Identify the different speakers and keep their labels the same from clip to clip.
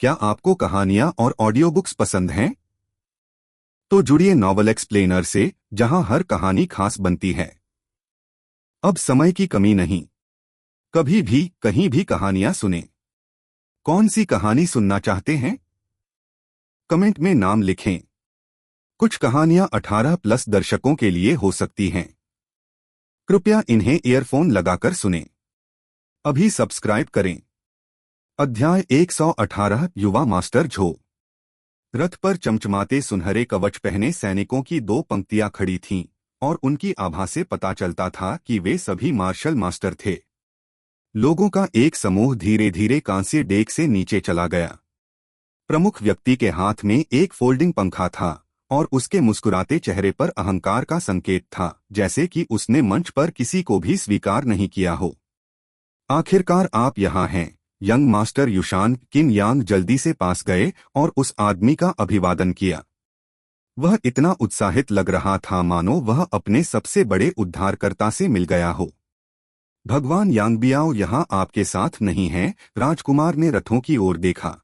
Speaker 1: क्या आपको कहानियां और ऑडियो बुक्स पसंद हैं? तो जुड़िए नॉवल एक्सप्लेनर से, जहां हर कहानी खास बनती है। अब समय की कमी नहीं, कभी भी कहीं भी कहानियां सुने। कौन सी कहानी सुनना चाहते हैं? कमेंट में नाम लिखें। कुछ कहानियां 18 प्लस दर्शकों के लिए हो सकती हैं। कृपया इन्हें ईयरफोन लगाकर सुनें। अभी सब्सक्राइब करें। अध्याय 118 युवा मास्टर झो। रथ पर चमचमाते सुनहरे कवच पहने सैनिकों की दो पंक्तियां खड़ी थीं, और उनकी आभा से पता चलता था कि वे सभी मार्शल मास्टर थे। लोगों का एक समूह धीरे धीरे कांस्य डेक से नीचे चला गया। प्रमुख व्यक्ति के हाथ में एक फोल्डिंग पंखा था, और उसके मुस्कुराते चेहरे पर अहंकार का संकेत था, जैसे कि उसने मंच पर किसी को भी स्वीकार नहीं किया हो। आखिरकार आप यहाँ हैं, यंग मास्टर युशान। किन यांग जल्दी से पास गए और उस आदमी का अभिवादन किया। वह इतना उत्साहित लग रहा था मानो वह अपने सबसे बड़े उद्धारकर्ता से मिल गया हो। भगवान यांगबियाओ यहाँ आपके साथ नहीं हैं। राजकुमार ने रथों की ओर देखा।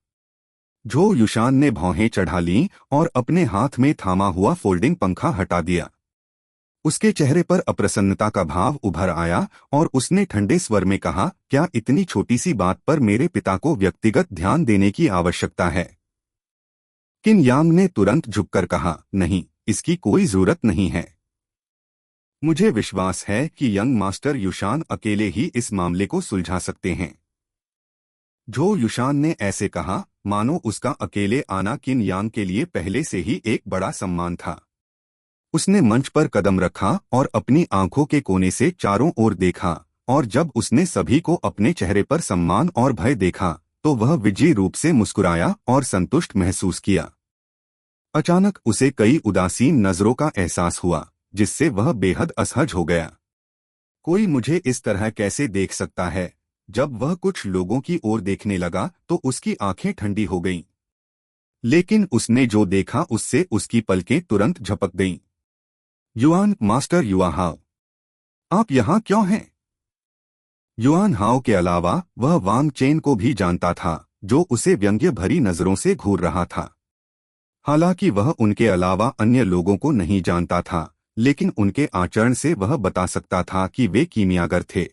Speaker 1: झो युशान ने भौहें चढ़ा लीं और अपने हाथ में थामा हुआ फोल्डिंग पंखा हटा दिया। उसके चेहरे पर अप्रसन्नता का भाव उभर आया और उसने ठंडे स्वर में कहा, क्या इतनी छोटी सी बात पर मेरे पिता को व्यक्तिगत ध्यान देने की आवश्यकता है? किन यांग ने तुरंत झुककर कहा, नहीं, इसकी कोई जरूरत नहीं है। मुझे विश्वास है कि यंग मास्टर युशान अकेले ही इस मामले को सुलझा सकते हैं। झो युशान ने ऐसे कहा मानो उसका अकेले आना किन यांग के लिए पहले से ही एक बड़ा सम्मान था। उसने मंच पर कदम रखा और अपनी आंखों के कोने से चारों ओर देखा, और जब उसने सभी को अपने चेहरे पर सम्मान और भय देखा, तो वह विजयी रूप से मुस्कुराया और संतुष्ट महसूस किया। अचानक उसे कई उदासीन नजरों का एहसास हुआ, जिससे वह बेहद असहज हो गया। कोई मुझे इस तरह कैसे देख सकता है? जब वह कुछ लोगों की ओर देखने लगा तो उसकी आंखें ठंडी हो गईं। लेकिन उसने जो देखा उससे उसकी पलकें तुरंत झपक गईं। युआन मास्टर युआ हाओ, आप यहाँ क्यों हैं? युआन हाओ के अलावा वह वांग चेन को भी जानता था, जो उसे व्यंग्य भरी नजरों से घूर रहा था। हालांकि वह उनके अलावा अन्य लोगों को नहीं जानता था, लेकिन उनके आचरण से वह बता सकता था कि वे कीमियागर थे।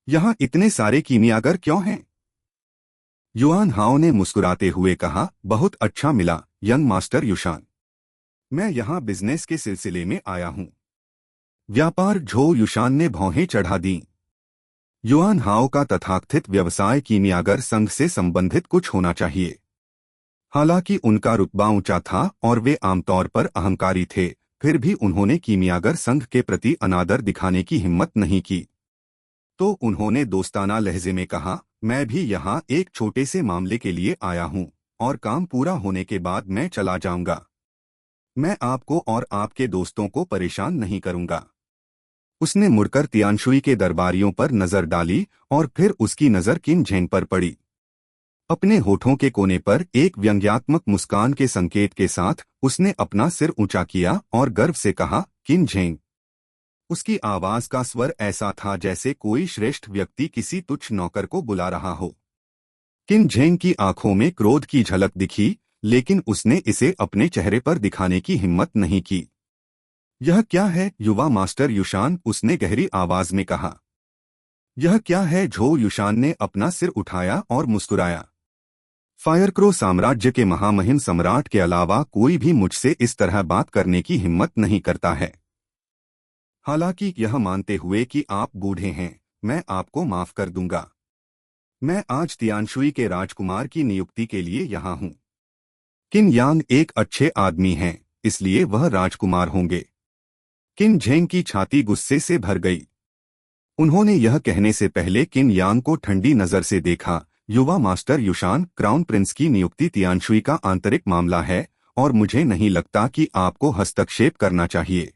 Speaker 1: यहाँ इतने सारे कीमियागर क्यों हैं? युआन हाओ ने मुस्कुराते हुए कहा, बहुत अच्छा मिला यंग मास्टर युशान। मैं यहाँ बिजनेस के सिलसिले में आया हूँ। व्यापार? झो युशान ने भौहें चढ़ा दी। युआन हाओ का तथाकथित व्यवसाय कीमियागर संघ से संबंधित कुछ होना चाहिए। हालांकि उनका रुतबा ऊंचा था और वे आमतौर पर अहंकारी थे, फिर भी उन्होंने कीमियागर संघ के प्रति अनादर दिखाने की हिम्मत नहीं की। तो उन्होंने दोस्ताना लहजे में कहा, मैं भी यहाँ एक छोटे से मामले के लिए आया हूँ, और काम पूरा होने के बाद मैं चला जाऊंगा। मैं आपको और आपके दोस्तों को परेशान नहीं करूंगा। उसने मुड़कर तियानशुई के दरबारियों पर नजर डाली और फिर उसकी नजर किन झेंग पर पड़ी। अपने होठों के कोने पर एक व्यंग्यात्मक मुस्कान के संकेत के साथ उसने अपना सिर ऊंचा किया और गर्व से कहा, किन झेंग। उसकी आवाज का स्वर ऐसा था जैसे कोई श्रेष्ठ व्यक्ति किसी तुच्छ नौकर को बुला रहा हो। किन झेंग की आंखों में क्रोध की झलक दिखी, लेकिन उसने इसे अपने चेहरे पर दिखाने की हिम्मत नहीं की। यह क्या है युवा मास्टर युशान? उसने गहरी आवाज में कहा। यह क्या है? झो युशान ने अपना सिर उठाया और मुस्कुराया। फायरक्रो साम्राज्य के महामहिम सम्राट के अलावा कोई भी मुझसे इस तरह बात करने की हिम्मत नहीं करता है। हालांकि यह मानते हुए कि आप बूढ़े हैं, मैं आपको माफ कर दूंगा। मैं आज तियानशुई के राजकुमार की नियुक्ति के लिए यहाँ हूँ। किन यांग एक अच्छे आदमी हैं, इसलिए वह राजकुमार होंगे। किन झेंग की छाती गुस्से से भर गई। उन्होंने यह कहने से पहले किन यांग को ठंडी नजर से देखा। युवा मास्टर युशान, क्राउन प्रिंस की नियुक्ति तियानशुई का आंतरिक मामला है, और मुझे नहीं लगता कि आपको हस्तक्षेप करना चाहिए।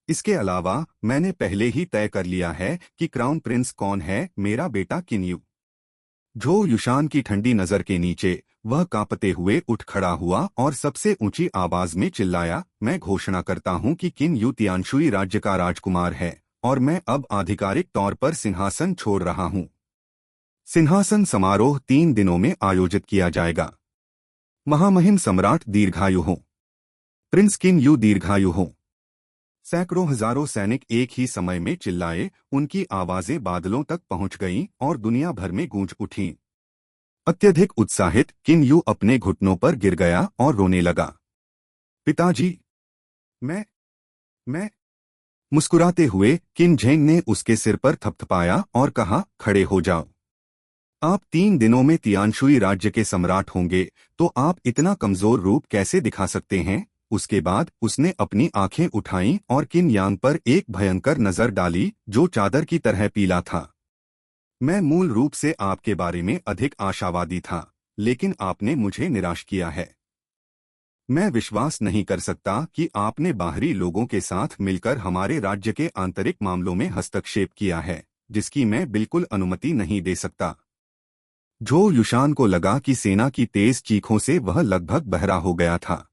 Speaker 1: इसके अलावा मैंने पहले ही तय कर लिया है कि क्राउन प्रिंस कौन है, मेरा बेटा किन्यू। झो युशान की ठंडी नजर के नीचे वह कांपते हुए उठ खड़ा हुआ और सबसे ऊंची आवाज में चिल्लाया, मैं घोषणा करता हूं कि किन यू तियानशुई राज्य का राजकुमार है, और मैं अब आधिकारिक तौर पर सिंहासन छोड़ रहा हूं। सिंहासन समारोह 3 दिनों में आयोजित किया जाएगा। महामहिम सम्राट दीर्घायु हो। प्रिंस किन यू दीर्घायु हो। सैकड़ों हजारों सैनिक एक ही समय में चिल्लाए, उनकी आवाजें बादलों तक पहुंच गईं और दुनिया भर में गूंज उठीं। अत्यधिक उत्साहित किन यू अपने घुटनों पर गिर गया और रोने लगा। पिताजी, मैं मुस्कुराते हुए किन झेंग ने उसके सिर पर थपथपाया और कहा, खड़े हो जाओ। आप 3 दिनों में तियानशुई राज्य के सम्राट होंगे, तो आप इतना कमजोर रूप कैसे दिखा सकते हैं? उसके बाद उसने अपनी आंखें उठाईं और किन यांग पर एक भयंकर नजर डाली जो चादर की तरह पीला था। मैं मूल रूप से आपके बारे में अधिक आशावादी था, लेकिन आपने मुझे निराश किया है। मैं विश्वास नहीं कर सकता कि आपने बाहरी लोगों के साथ मिलकर हमारे राज्य के आंतरिक मामलों में हस्तक्षेप किया है, जिसकी मैं बिल्कुल अनुमति नहीं दे सकता। झो युशान को लगा कि सेना की तेज चीखों से वह लगभग बहरा हो गया था।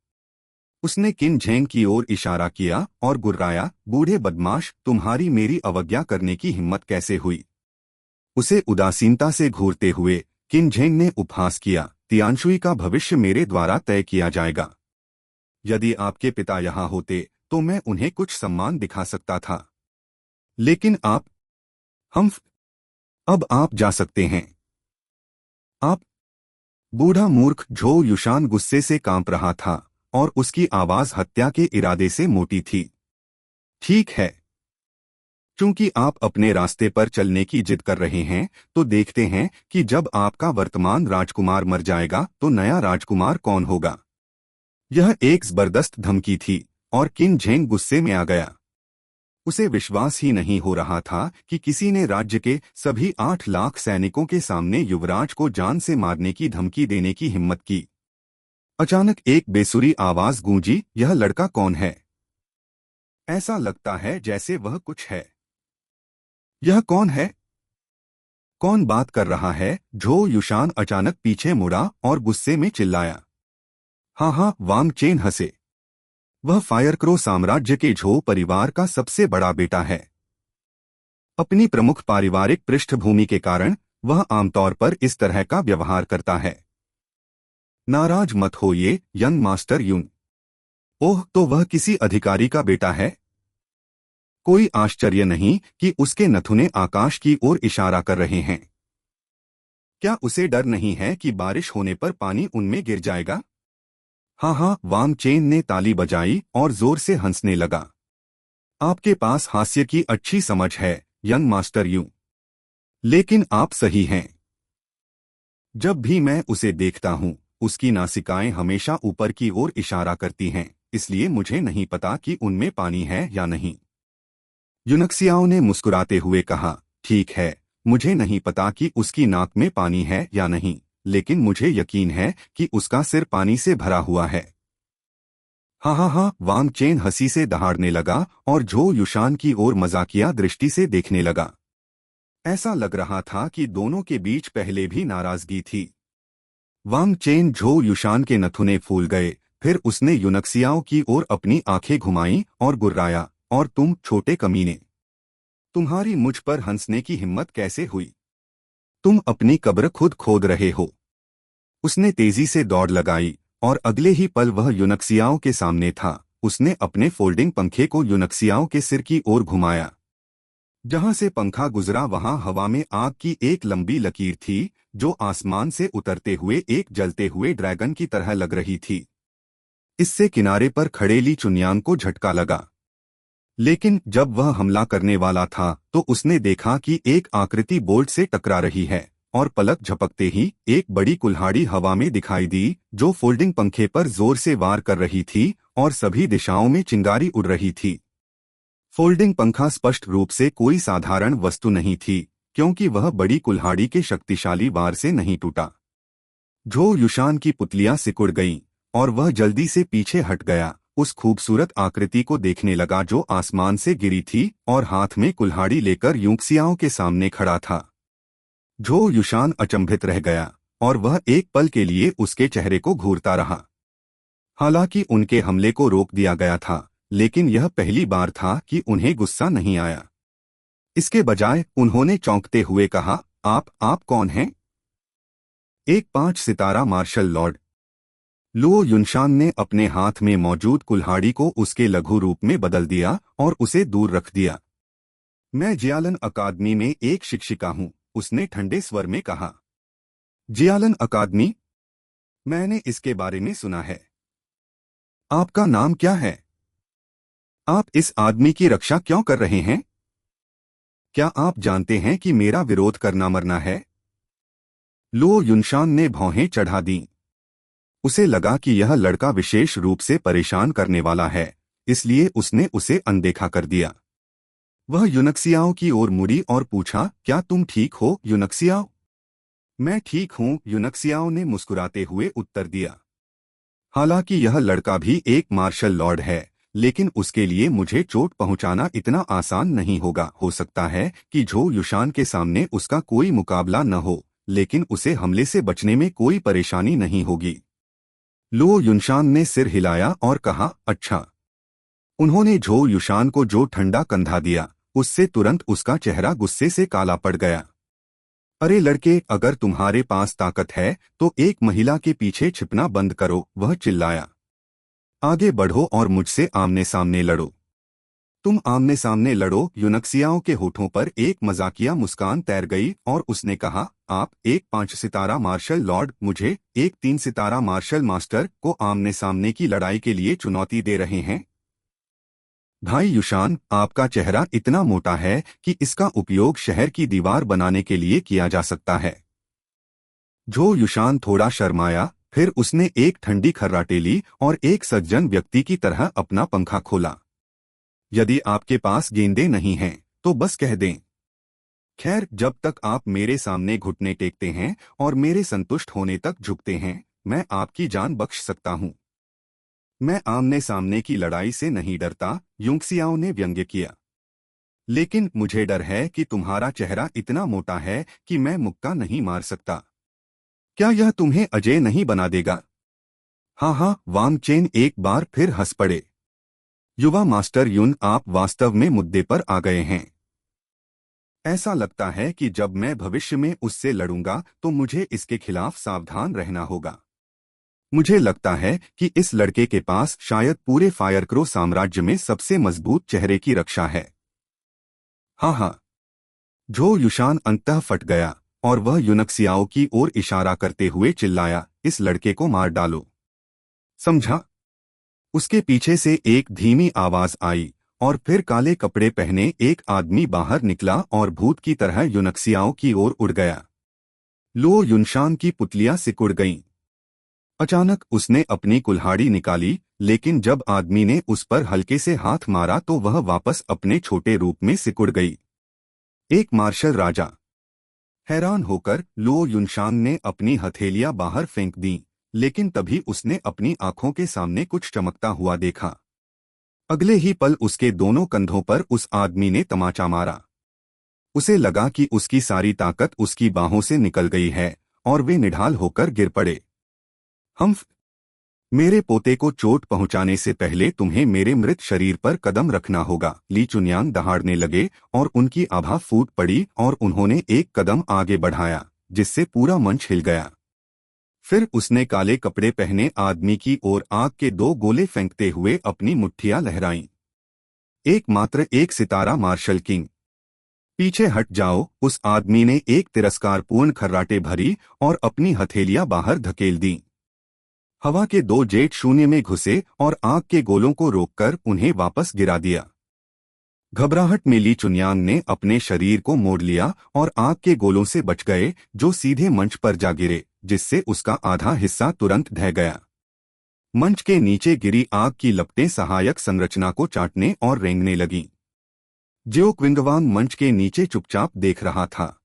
Speaker 1: उसने किन झेंग की ओर इशारा किया और गुर्राया, बूढ़े बदमाश, तुम्हारी मेरी अवज्ञा करने की हिम्मत कैसे हुई? उसे उदासीनता से घूरते हुए किन झेंग ने उपहास किया, तियानशुई का भविष्य मेरे द्वारा तय किया जाएगा। यदि आपके पिता यहाँ होते तो मैं उन्हें कुछ सम्मान दिखा सकता था, लेकिन अब आप जा सकते हैं। आप बूढ़ा मूर्ख। झो युशान गुस्से से कांप रहा था और उसकी आवाज हत्या के इरादे से मोटी थी। ठीक है, चूंकि आप अपने रास्ते पर चलने की जिद कर रहे हैं, तो देखते हैं कि जब आपका वर्तमान राजकुमार मर जाएगा तो नया राजकुमार कौन होगा। यह एक जबरदस्त धमकी थी और किन झेंग गुस्से में आ गया। उसे विश्वास ही नहीं हो रहा था कि किसी ने राज्य के सभी 8 लाख सैनिकों के सामने युवराज को जान से मारने की धमकी देने की हिम्मत की। अचानक एक बेसुरी आवाज गूंजी, यह लड़का कौन है? ऐसा लगता है जैसे वह कुछ है। यह कौन है? कौन बात कर रहा है? झो युशान अचानक पीछे मुड़ा और गुस्से में चिल्लाया। हाँ, वांग चेन हंसे। वह फायरक्रो साम्राज्य के झो परिवार का सबसे बड़ा बेटा है। अपनी प्रमुख पारिवारिक पृष्ठभूमि के कारण वह आमतौर पर इस तरह का व्यवहार करता है। नाराज मत होइए यंग मास्टर यून। ओह, तो वह किसी अधिकारी का बेटा है। कोई आश्चर्य नहीं कि उसके नथुने आकाश की ओर इशारा कर रहे हैं। क्या उसे डर नहीं है कि बारिश होने पर पानी उनमें गिर जाएगा? हाँ, वांग चेन ने ताली बजाई और जोर से हंसने लगा। आपके पास हास्य की अच्छी समझ है यंग मास्टर यू। लेकिन आप सही हैं। जब भी मैं उसे देखता हूँ, उसकी नासिकाएं हमेशा ऊपर की ओर इशारा करती हैं, इसलिए मुझे नहीं पता कि उनमें पानी है या नहीं। यूनक्सियाओ ने मुस्कुराते हुए कहा, ठीक है, मुझे नहीं पता कि उसकी नाक में पानी है या नहीं, लेकिन मुझे यकीन है कि उसका सिर पानी से भरा हुआ है। हाँ, वांग चेन हंसी से दहाड़ने लगा और झो युशान की ओर मजाकिया दृष्टि से देखने लगा। ऐसा लग रहा था कि दोनों के बीच पहले भी नाराजगी थी। वांग चेन झो युशान के नथुने फूल गए, फिर उसने यूनक्सियाओ की ओर अपनी आंखें घुमाईं और गुर्राया, और तुम छोटे कमीने, तुम्हारी मुझ पर हंसने की हिम्मत कैसे हुई? तुम अपनी कब्र खुद खोद रहे हो। उसने तेजी से दौड़ लगाई और अगले ही पल वह यूनक्सियाओ के सामने था। उसने अपने फोल्डिंग पंखे को यूनक्सियाओ के सिर की ओर घुमाया। जहां से पंखा गुजरा वहां हवा में आग की एक लंबी लकीर थी, जो आसमान से उतरते हुए एक जलते हुए ड्रैगन की तरह लग रही थी। इससे किनारे पर खड़े ली चुनयांग को झटका लगा। लेकिन जब वह हमला करने वाला था तो उसने देखा कि एक आकृति बोल्ट से टकरा रही है, और पलक झपकते ही एक बड़ी कुल्हाड़ी हवा में दिखाई दी, जो फोल्डिंग पंखे पर जोर से वार कर रही थी और सभी दिशाओं में चिंगारी उड़ रही थी। फोल्डिंग पंखा स्पष्ट रूप से कोई साधारण वस्तु नहीं थी, क्योंकि वह बड़ी कुल्हाड़ी के शक्तिशाली वार से नहीं टूटा। झो युशान की पुतलियां सिकुड़ गईं और वह जल्दी से पीछे हट गया, उस खूबसूरत आकृति को देखने लगा जो आसमान से गिरी थी और हाथ में कुल्हाड़ी लेकर यूनक्सियाओ के सामने खड़ा था। झो युशान अचंभित रह गया और वह एक पल के लिए उसके चेहरे को घूरता रहा। हालांकि उनके हमले को रोक दिया गया था, लेकिन यह पहली बार था कि उन्हें गुस्सा नहीं आया। इसके बजाय उन्होंने चौंकते हुए कहा, आप कौन हैं? एक 5 सितारा मार्शल लॉर्ड। लुओ युनशान ने अपने हाथ में मौजूद कुल्हाड़ी को उसके लघु रूप में बदल दिया और उसे दूर रख दिया। मैं जियालन अकादमी में एक शिक्षिका हूं, उसने ठंडे स्वर में कहा। जियालन अकादमी? मैंने इसके बारे में सुना है। आपका नाम क्या है? आप इस आदमी की रक्षा क्यों कर रहे हैं? क्या आप जानते हैं कि मेरा विरोध करना मरना है? लुओ युनशान ने भौहें चढ़ा दी। उसे लगा कि यह लड़का विशेष रूप से परेशान करने वाला है, इसलिए उसने उसे अनदेखा कर दिया। वह युनक्सियाओ की ओर मुड़ी और पूछा, क्या तुम ठीक हो युनक्सियाओ? मैं ठीक हूं, युनक्सियाओ ने मुस्कुराते हुए उत्तर दिया। हालांकि यह लड़का भी एक मार्शल लॉर्ड है, लेकिन उसके लिए मुझे चोट पहुंचाना इतना आसान नहीं होगा। हो सकता है कि झो युशान के सामने उसका कोई मुकाबला न हो, लेकिन उसे हमले से बचने में कोई परेशानी नहीं होगी। लुओ युनशान ने सिर हिलाया और कहा, अच्छा। उन्होंने झो युशान को जो ठंडा कंधा दिया, उससे तुरंत उसका चेहरा गुस्से से काला पड़ गया। अरे लड़के, अगर तुम्हारे पास ताकत है तो एक महिला के पीछे छिपना बंद करो, वह चिल्लाया। आगे बढ़ो और मुझसे आमने सामने लड़ो। तुम आमने सामने लड़ो। युनक्सियाओं के होठों पर एक मजाकिया मुस्कान तैर गई और उसने कहा, आप एक 5 सितारा मार्शल लॉर्ड मुझे एक 3 सितारा मार्शल मास्टर को आमने सामने की लड़ाई के लिए चुनौती दे रहे हैं? भाई युशान, आपका चेहरा इतना मोटा है कि इसका उपयोग शहर की दीवार बनाने के लिए किया जा सकता है। झो युशान थोड़ा शर्माया, फिर उसने एक ठंडी खर्राटे ली और एक सज्जन व्यक्ति की तरह अपना पंखा खोला। यदि आपके पास गेंदें नहीं हैं, तो बस कह दें। खैर, जब तक आप मेरे सामने घुटने टेकते हैं और मेरे संतुष्ट होने तक झुकते हैं, मैं आपकी जान बख्श सकता हूं। मैं आमने सामने की लड़ाई से नहीं डरता, युनक्सियाओ ने व्यंग्य किया। लेकिन मुझे डर है कि तुम्हारा चेहरा इतना मोटा है कि मैं मुक्का नहीं मार सकता। क्या यह तुम्हें अजय नहीं बना देगा? हाँ हाँ, वांग चेन एक बार फिर हंस पड़े। युवा मास्टर युन, आप वास्तव में मुद्दे पर आ गए हैं। ऐसा लगता है कि जब मैं भविष्य में उससे लड़ूंगा तो मुझे इसके खिलाफ सावधान रहना होगा। मुझे लगता है कि इस लड़के के पास शायद पूरे फायरक्रो साम्राज्य में सबसे मजबूत चेहरे की रक्षा है। हाँ हाँ। झो युशान अंततः फट गया और वह युनक्सियाओ की ओर इशारा करते हुए चिल्लाया, इस लड़के को मार डालो। समझा? उसके पीछे से एक धीमी आवाज आई और फिर काले कपड़े पहने एक आदमी बाहर निकला और भूत की तरह युनक्सियाओ की ओर उड़ गया। लुओ युनशान की पुतलियां सिकुड़ गईं। अचानक उसने अपनी कुल्हाड़ी निकाली, लेकिन जब आदमी ने उस पर हल्के से हाथ मारा तो वह वापस अपने छोटे रूप में सिकुड़ गई। एक मार्शल राजा। हैरान होकर लुओ युनशान ने अपनी हथेलियां बाहर फेंक दीं, लेकिन तभी उसने अपनी आंखों के सामने कुछ चमकता हुआ देखा। अगले ही पल उसके दोनों कंधों पर उस आदमी ने तमाचा मारा। उसे लगा कि उसकी सारी ताकत उसकी बाहों से निकल गई है और वे निढाल होकर गिर पड़े। हम्फ! मेरे पोते को चोट पहुंचाने से पहले तुम्हें मेरे मृत शरीर पर कदम रखना होगा। ली चुनयान दहाड़ने लगे और उनकी आभा फूट पड़ी और उन्होंने एक कदम आगे बढ़ाया, जिससे पूरा मंच हिल गया। फिर उसने काले कपड़े पहने आदमी की ओर आग के 2 गोले फेंकते हुए अपनी मुट्ठियां लहराईं। एकमात्र एक सितारा मार्शल किंग। पीछे हट जाओ। उस आदमी ने एक तिरस्कारपूर्ण खर्राटे भरी और अपनी हथेलियां बाहर धकेल दी। हवा के 2 जेट शून्य में घुसे और आग के गोलों को रोककर उन्हें वापस गिरा दिया। घबराहट में ली चुनयांग ने अपने शरीर को मोड़ लिया और आग के गोलों से बच गए, जो सीधे मंच पर जा गिरे, जिससे उसका आधा हिस्सा तुरंत ढह गया। मंच के नीचे गिरी आग की लपटें सहायक संरचना को चाटने और रेंगने लगीं। जियो क्विंगवांग मंच के नीचे चुपचाप देख रहा था।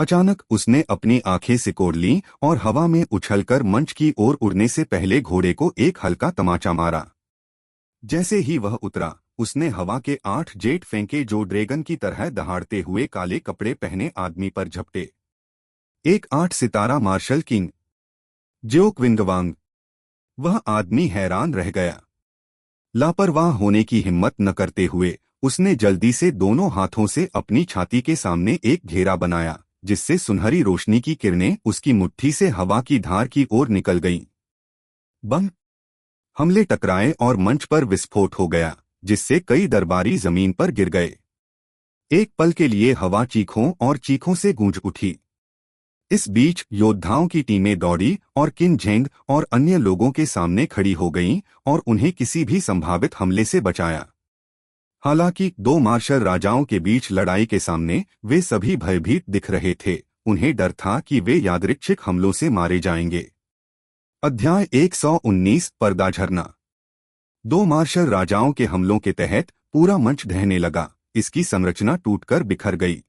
Speaker 1: अचानक उसने अपनी आंखें सिकोड़ लीं और हवा में उछलकर मंच की ओर उड़ने से पहले घोड़े को एक हल्का तमाचा मारा। जैसे ही वह उतरा, उसने हवा के 8 जेट फेंके जो ड्रैगन की तरह दहाड़ते हुए काले कपड़े पहने आदमी पर झपटे। एक 8 सितारा मार्शल किंग, जियो क्विंगवांग। वह आदमी हैरान रह गया। लापरवाह होने की हिम्मत न करते हुए उसने जल्दी से दोनों हाथों से अपनी छाती के सामने एक घेरा बनाया, जिससे सुनहरी रोशनी की किरणें उसकी मुट्ठी से हवा की धार की ओर निकल गईं। बम! हमले टकराए और मंच पर विस्फोट हो गया, जिससे कई दरबारी जमीन पर गिर गए। एक पल के लिए हवा चीखों और चीखों से गूंज उठी। इस बीच योद्धाओं की टीमें दौड़ी और किन झेंग और अन्य लोगों के सामने खड़ी हो गईं और उन्हें किसी भी संभावित हमले से बचाया। हालांकि दो मार्शल राजाओं के बीच लड़ाई के सामने वे सभी भयभीत दिख रहे थे। उन्हें डर था कि वे यादृच्छिक हमलों से मारे जाएंगे। अध्याय 119 पर्दा झरना। दो मार्शल राजाओं के हमलों के तहत पूरा मंच ढहने लगा। इसकी संरचना टूटकर बिखर गई।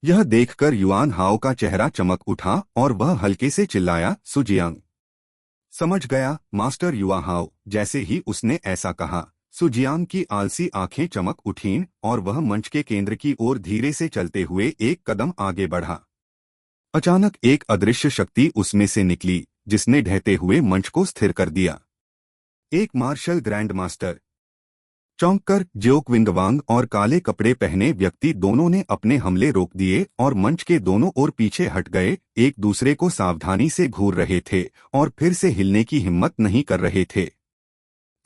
Speaker 1: यह देखकर युआन हाओ का चेहरा चमक उठा और वह हल्के से चिल्लाया, सुजियांग। समझ गया मास्टर युआ हाओ। जैसे ही उसने ऐसा कहा, सुजियांग की आलसी आंखें चमक उठीं और वह मंच के केंद्र की ओर धीरे से चलते हुए एक कदम आगे बढ़ा। अचानक एक अदृश्य शक्ति उसमें से निकली, जिसने ढहते हुए मंच को स्थिर कर दिया। एक मार्शल ग्रैंड मास्टर। चौंककर ज्योकविंगवांग और काले कपड़े पहने व्यक्ति दोनों ने अपने हमले रोक दिए और मंच के दोनों ओर पीछे हट गए। एक दूसरे को सावधानी से घूर रहे थे और फिर से हिलने की हिम्मत नहीं कर रहे थे।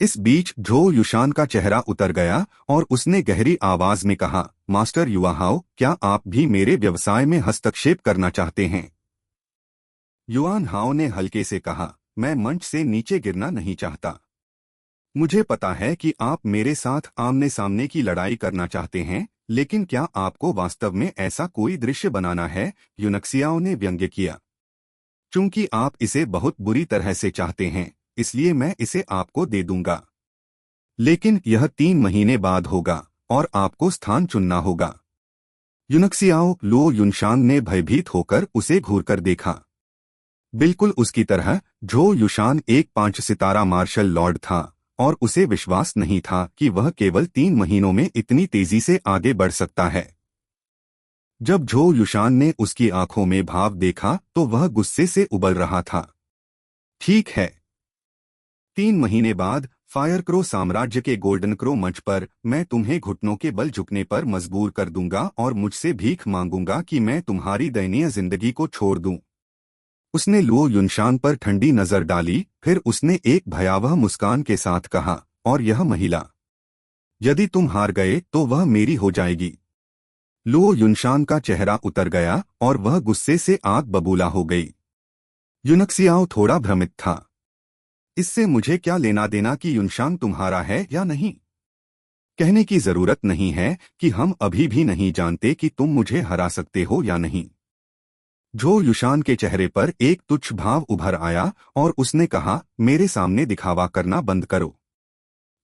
Speaker 1: इस बीच झो युशान का चेहरा उतर गया और उसने गहरी आवाज में कहा, मास्टर युआ हाओ, क्या आप भी मेरे व्यवसाय में हस्तक्षेप करना चाहते हैं? युआन हाओ ने हल्के से कहा, मैं मंच से नीचे गिरना नहीं चाहता। मुझे पता है कि आप मेरे साथ आमने सामने की लड़ाई करना चाहते हैं, लेकिन क्या आपको वास्तव में ऐसा कोई दृश्य बनाना है? यूनक्सियाओ ने व्यंग्य किया। चूंकि आप इसे बहुत बुरी तरह से चाहते हैं, इसलिए मैं इसे आपको दे दूंगा। लेकिन यह 3 महीने बाद होगा और आपको स्थान चुनना होगा। यूनक्सियाओ लुओ युनशांग ने भयभीत होकर उसे घूरकर देखा। बिल्कुल उसकी तरह झो युशान एक 5 सितारा मार्शल लॉर्ड था और उसे विश्वास नहीं था कि वह केवल 3 महीनों में इतनी तेजी से आगे बढ़ सकता है। जब झो युशान ने उसकी आंखों में भाव देखा तो वह गुस्से से उबल रहा था। ठीक है। 3 महीने बाद फायर क्रो साम्राज्य के गोल्डन क्रो मंच पर मैं तुम्हें घुटनों के बल झुकने पर मजबूर कर दूंगा और मुझसे भीख मांगूंगा कि मैं तुम्हारी दयनीय जिंदगी को छोड़ दूं। उसने लुओ युनशान पर ठंडी नजर डाली, फिर उसने एक भयावह मुस्कान के साथ कहा, और यह महिला, यदि तुम हार गए तो वह मेरी हो जाएगी। लुओ युनशान का चेहरा उतर गया और वह गुस्से से आग बबूला हो गई। यूनक्सियाओ थोड़ा भ्रमित था। इससे मुझे क्या लेना देना कि युनशान तुम्हारा है या नहीं? कहने की जरूरत नहीं है कि हम अभी भी नहीं जानते कि तुम मुझे हरा सकते हो या नहीं। झो युशान के चेहरे पर एक तुच्छ भाव उभर आया और उसने कहा, मेरे सामने दिखावा करना बंद करो।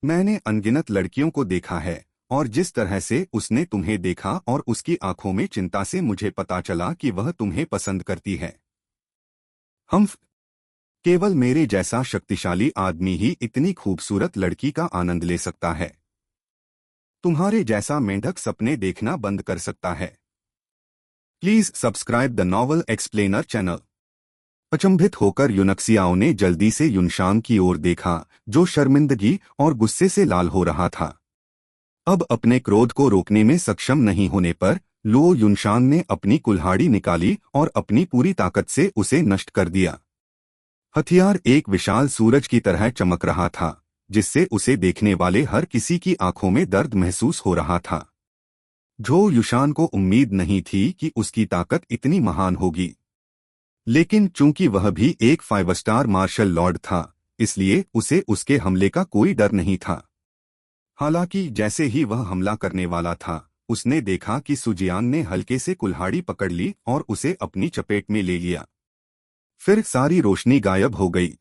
Speaker 1: मैंने अनगिनत लड़कियों को देखा है और जिस तरह से उसने तुम्हें देखा और उसकी आंखों में चिंता से मुझे पता चला कि वह तुम्हें पसंद करती है। हम केवल मेरे जैसा शक्तिशाली आदमी ही इतनी खूबसूरत लड़की का आनंद ले सकता है। तुम्हारे जैसा मेंढक सपने देखना बंद कर सकता है। Please subscribe the novel explainer channel. अचंभित होकर यूनक्सियाओ ने जल्दी से युनशान की ओर देखा, जो शर्मिंदगी और गुस्से से लाल हो रहा था। अब अपने क्रोध को रोकने में सक्षम नहीं होने पर लुओ युनशान ने अपनी कुल्हाड़ी निकाली और अपनी पूरी ताकत से उसे नष्ट कर दिया। हथियार एक विशाल सूरज की तरह चमक रहा था, जिससे उसे देखने वाले हर किसी की आंखों में दर्द महसूस हो रहा था। झो युशान को उम्मीद नहीं थी कि उसकी ताकत इतनी महान होगी, लेकिन चूंकि वह भी एक 5 स्टार मार्शल लॉर्ड था, इसलिए उसे उसके हमले का कोई डर नहीं था। हालांकि जैसे ही वह हमला करने वाला था, उसने देखा कि सुजियांग ने हल्के से कुल्हाड़ी पकड़ ली और उसे अपनी चपेट में ले लिया। फिर सारी रोशनी गायब हो गई।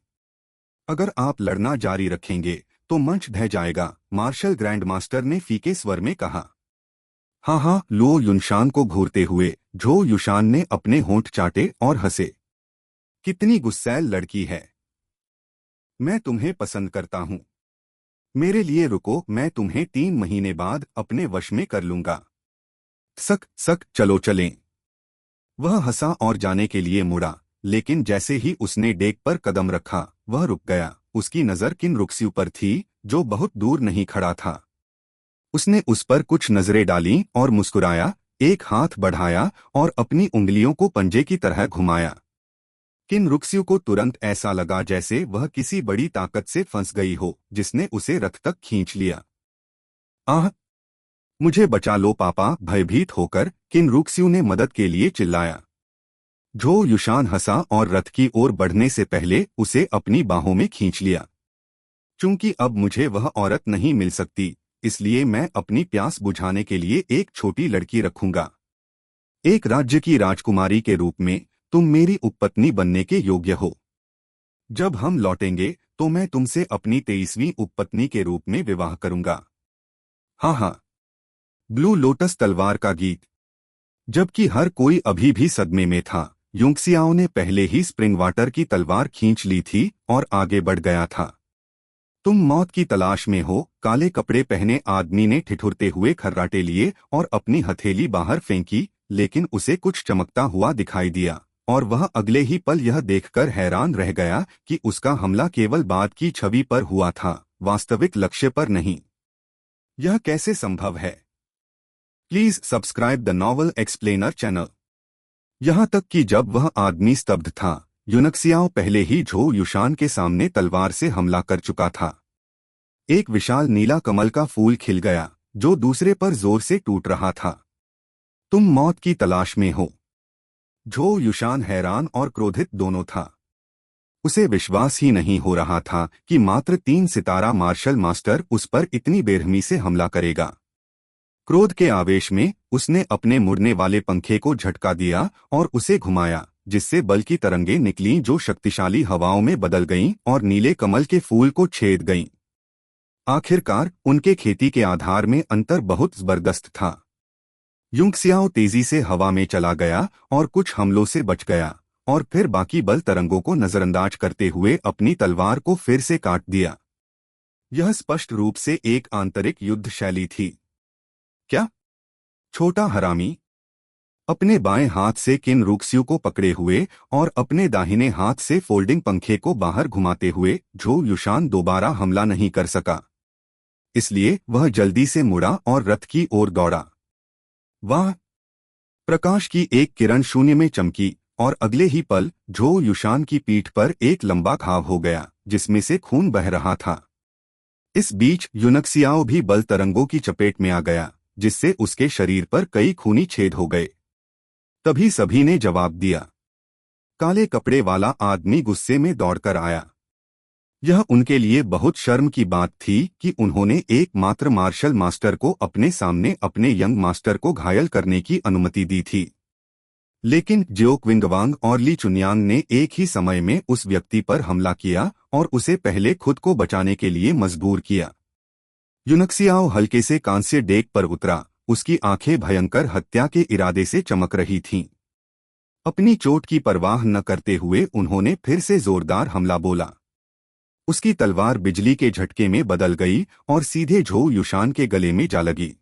Speaker 1: अगर आप लड़ना जारी रखेंगे तो मंच ढह जाएगा, मार्शल ग्रैंड मास्टर ने फीके स्वर में कहा। हाँ हाँ, लुओ युनशान को घूरते हुए झो युशान ने अपने होंठ चाटे और हंसे। कितनी गुस्सैल लड़की है। मैं तुम्हें पसंद करता हूँ। मेरे लिए रुको, मैं तुम्हें 3 महीने बाद अपने वश में कर लूंगा। सक सक, चलो चलें। वह हंसा और जाने के लिए मुड़ा, लेकिन जैसे ही उसने डेक पर कदम रखा, वह रुक गया। उसकी नजर किन रुक्स्यू पर थी, जो बहुत दूर नहीं खड़ा था। उसने उस पर कुछ नजरें डालीं और मुस्कुराया, एक हाथ बढ़ाया और अपनी उंगलियों को पंजे की तरह घुमाया। किन रुक्स्यू को तुरंत ऐसा लगा जैसे वह किसी बड़ी ताकत से फंस गई हो जिसने उसे रथ तक खींच लिया। आह! मुझे बचा लो पापा! भयभीत होकर किन रुक्स्यू ने मदद के लिए चिल्लाया। झो युशान हंसा और रथ की ओर बढ़ने से पहले उसे अपनी बाहों में खींच लिया। चूंकि अब मुझे वह औरत नहीं मिल सकती, इसलिए मैं अपनी प्यास बुझाने के लिए एक छोटी लड़की रखूंगा। एक राज्य की राजकुमारी के रूप में तुम मेरी उपपत्नी बनने के योग्य हो। जब हम लौटेंगे तो मैं तुमसे अपनी 23वीं उपपत्नी के रूप में विवाह करूंगा। हाँ हाँ। ब्लू लोटस तलवार का गीत। जबकि हर कोई अभी भी सदमे में था, युंगसियाओ ने पहले ही स्प्रिंग वाटर की तलवार खींच ली थी और आगे बढ़ गया था। तुम मौत की तलाश में हो, काले कपड़े पहने आदमी ने ठिठुरते हुए खर्राटे लिए और अपनी हथेली बाहर फेंकी, लेकिन उसे कुछ चमकता हुआ दिखाई दिया और वह अगले ही पल यह देखकर हैरान रह गया कि उसका हमला केवल बाद की छवि पर हुआ था, वास्तविक लक्ष्य पर नहीं। यह कैसे संभव है? Please subscribe the novel explainer channel. यहाँ तक कि जब वह आदमी स्तब्ध था, युनक्सियाओ पहले ही झो युशान के सामने तलवार से हमला कर चुका था। एक विशाल नीला कमल का फूल खिल गया जो दूसरे पर जोर से टूट रहा था। तुम मौत की तलाश में हो। झो युशान हैरान और क्रोधित दोनों था। उसे विश्वास ही नहीं हो रहा था कि मात्र 3 सितारा मार्शल मास्टर उस पर इतनी बेरहमी से हमला करेगा। क्रोध के आवेश में उसने अपने मुड़ने वाले पंखे को झटका दिया और उसे घुमाया, जिससे बल की तरंगें निकलीं जो शक्तिशाली हवाओं में बदल गईं और नीले कमल के फूल को छेद गईं। आखिरकार उनके खेती के आधार में अंतर बहुत जबरदस्त था। युंगसियाओ तेजी से हवा में चला गया और कुछ हमलों से बच गया और फिर बाकी बल तरंगों को नजरअंदाज करते हुए अपनी तलवार को फिर से काट दिया। यह स्पष्ट रूप से एक आंतरिक युद्ध शैली थी। क्या? छोटा हरामी! अपने बाएं हाथ से किन रुक्स्यू को पकड़े हुए और अपने दाहिने हाथ से फोल्डिंग पंखे को बाहर घुमाते हुए झो युशान दोबारा हमला नहीं कर सका। इसलिए वह जल्दी से मुड़ा और रथ की ओर दौड़ा। वाह! प्रकाश की एक किरण शून्य में चमकी और अगले ही पल झो युशान की पीठ पर एक लंबा घाव हो गया जिसमें से खून बह रहा था। इस बीच युनक्सियाओ भी बल तरंगों की चपेट में आ गया, जिससे उसके शरीर पर कई खूनी छेद हो गए। तभी सभी ने जवाब दिया। काले कपड़े वाला आदमी गुस्से में दौड़कर आया। यह उनके लिए बहुत शर्म की बात थी कि उन्होंने एकमात्र मार्शल मास्टर को अपने सामने अपने यंग मास्टर को घायल करने की अनुमति दी थी। लेकिन जियो क्विंगवांग और ली चुनयांग ने एक ही समय में उस व्यक्ति पर हमला किया और उसे पहले खुद को बचाने के लिए मजबूर किया। युनक्सियाओ हल्के से कांस्य डेक पर उतरा। उसकी आंखें भयंकर हत्या के इरादे से चमक रही थीं। अपनी चोट की परवाह न करते हुए उन्होंने फिर से जोरदार हमला बोला। उसकी तलवार बिजली के झटके में बदल गई और सीधे झो युशान के गले में जा लगी।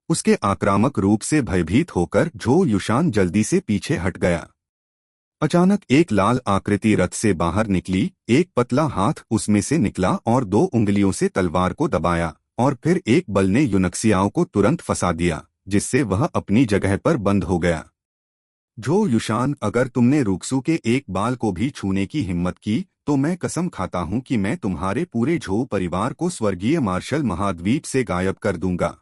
Speaker 1: उसके आक्रामक रूप से भयभीत होकर झो युशान जल्दी से पीछे हट गया। अचानक एक लाल आकृति रथ से बाहर निकली। एक पतला हाथ उसमें से निकला और 2 उंगलियों से तलवार को दबाया और फिर एक बल ने युनक्सियाओ को तुरंत फंसा दिया, जिससे वह अपनी जगह पर बंद हो गया। झो युशान, अगर तुमने रुक्सू के एक बाल को भी छूने की हिम्मत की तो मैं कसम खाता हूं कि मैं तुम्हारे पूरे झो परिवार को स्वर्गीय मार्शल महाद्वीप से गायब कर दूंगा।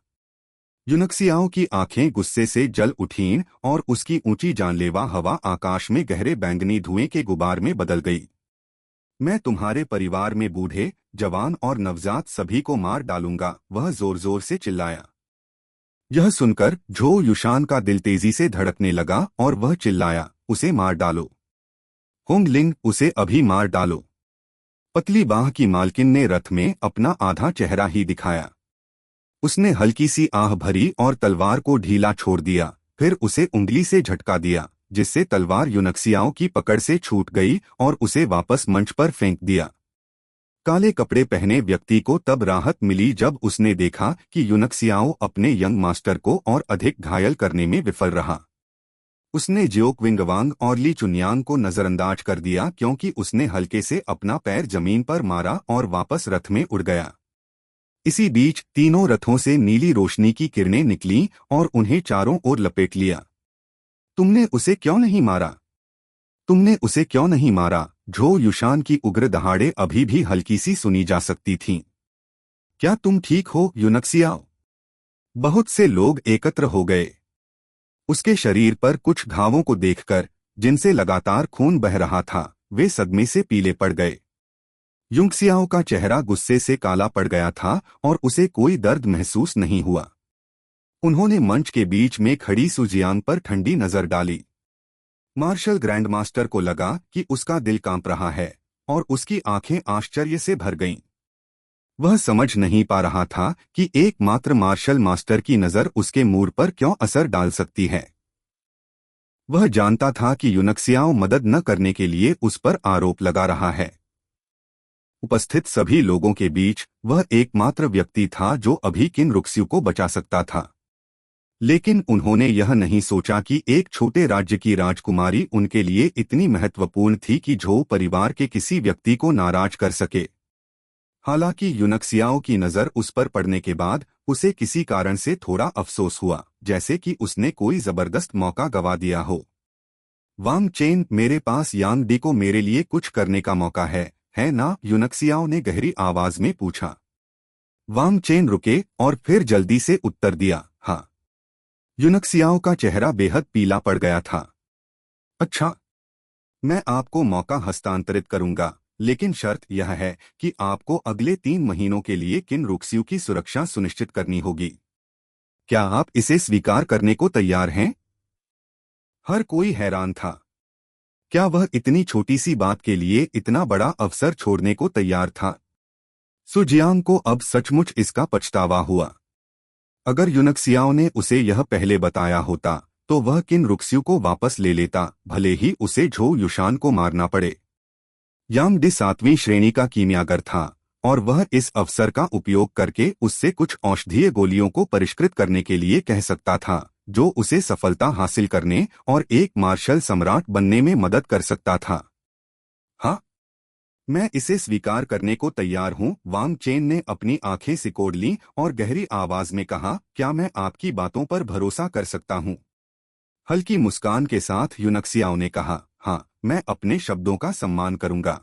Speaker 1: युनक्सियाओ की आंखें गुस्से से जल उठीं और उसकी ऊंची जानलेवा हवा आकाश में गहरे बैंगनी धुएं के गुबार में बदल गई। मैं तुम्हारे परिवार में बूढ़े, जवान और नवजात सभी को मार डालूंगा, वह जोर जोर से चिल्लाया। यह सुनकर झो युशान का दिल तेजी से धड़कने लगा और वह चिल्लाया, उसे मार डालो। होंग लिंग, उसे अभी मार डालो। पतली बाह की मालकिन ने रथ में अपना आधा चेहरा ही दिखाया। उसने हल्की सी आह भरी और तलवार को ढीला छोड़ दिया, फिर उसे उंगली से झटका दिया, जिससे तलवार युनक्सियाओ की पकड़ से छूट गई और उसे वापस मंच पर फेंक दिया। काले कपड़े पहने व्यक्ति को तब राहत मिली जब उसने देखा कि युनक्सियाओ अपने यंग मास्टर को और अधिक घायल करने में विफल रहा। उसने जियो क्विंगवांग और ली चुनयांग को नजरअंदाज कर दिया क्योंकि उसने हल्के से अपना पैर जमीन पर मारा और वापस रथ में उड़ गया। इसी बीच तीनों रथों से नीली रोशनी की किरणें निकलीं और उन्हें चारों ओर लपेट लिया। तुमने उसे क्यों नहीं मारा? तुमने उसे क्यों नहीं मारा? झो युशान की उग्र दहाड़े अभी भी हल्की सी सुनी जा सकती थीं। क्या तुम ठीक हो यूनक्सियाओ? बहुत से लोग एकत्र हो गए। उसके शरीर पर कुछ घावों को देखकर, जिनसे लगातार खून बह रहा था, वे सदमे से पीले पड़ गए। युंगसियाओ का चेहरा गुस्से से काला पड़ गया था और उसे कोई दर्द महसूस नहीं हुआ। उन्होंने मंच के बीच में खड़ी सुजियान पर ठंडी नजर डाली। मार्शल ग्रैंडमास्टर को लगा कि उसका दिल कांप रहा है और उसकी आंखें आश्चर्य से भर गईं। वह समझ नहीं पा रहा था कि एकमात्र मार्शल मास्टर की नजर उसके मूड पर क्यों असर डाल सकती है। वह जानता था कि यूनक्सियाओ मदद न करने के लिए उस पर आरोप लगा रहा है। उपस्थित सभी लोगों के बीच वह एकमात्र व्यक्ति था जो अभी किन रुक्स्यू को बचा सकता था। लेकिन उन्होंने यह नहीं सोचा कि एक छोटे राज्य की राजकुमारी उनके लिए इतनी महत्वपूर्ण थी कि झो परिवार के किसी व्यक्ति को नाराज कर सके। हालांकि यूनक्सियाओ की नज़र उस पर पड़ने के बाद उसे किसी कारण से थोड़ा अफसोस हुआ, जैसे कि उसने कोई जबरदस्त मौका गवा दिया हो। वांग चेन, मेरे पास यांग डी को मेरे लिए कुछ करने का मौका है ना? यूनक्सियाओ ने गहरी आवाज में पूछा। वांग चेन रुके और फिर जल्दी से उत्तर दिया, हाँ। यूनक्सियाओ का चेहरा बेहद पीला पड़ गया था। अच्छा, मैं आपको मौका हस्तांतरित करूंगा, लेकिन शर्त यह है कि आपको अगले 3 महीनों के लिए किन रुक्स्यू की सुरक्षा सुनिश्चित करनी होगी। क्या आप इसे स्वीकार करने को तैयार हैं? हर कोई हैरान था। क्या वह इतनी छोटी सी बात के लिए इतना बड़ा अवसर छोड़ने को तैयार था? सुजियांग को अब सचमुच इसका पछतावा हुआ। अगर यूनक्सियाओ ने उसे यह पहले बताया होता तो वह किन रुक्स्यू को वापस ले लेता, भले ही उसे झो युशान को मारना पड़े। यांग डी 7वीं श्रेणी का कीमियागर था और वह इस अवसर का उपयोग करके उससे कुछ औषधीय गोलियों को परिष्कृत करने के लिए कह सकता था, जो उसे सफलता हासिल करने और एक मार्शल सम्राट बनने में मदद कर सकता था। हाँ, मैं इसे स्वीकार करने को तैयार हूं। वांग चेन ने अपनी आंखें सिकोड़ लीं और गहरी आवाज में कहा, क्या मैं आपकी बातों पर भरोसा कर सकता हूं? हल्की मुस्कान के साथ यूनक्सियाओ ने कहा, हाँ, मैं अपने शब्दों का सम्मान करूंगा।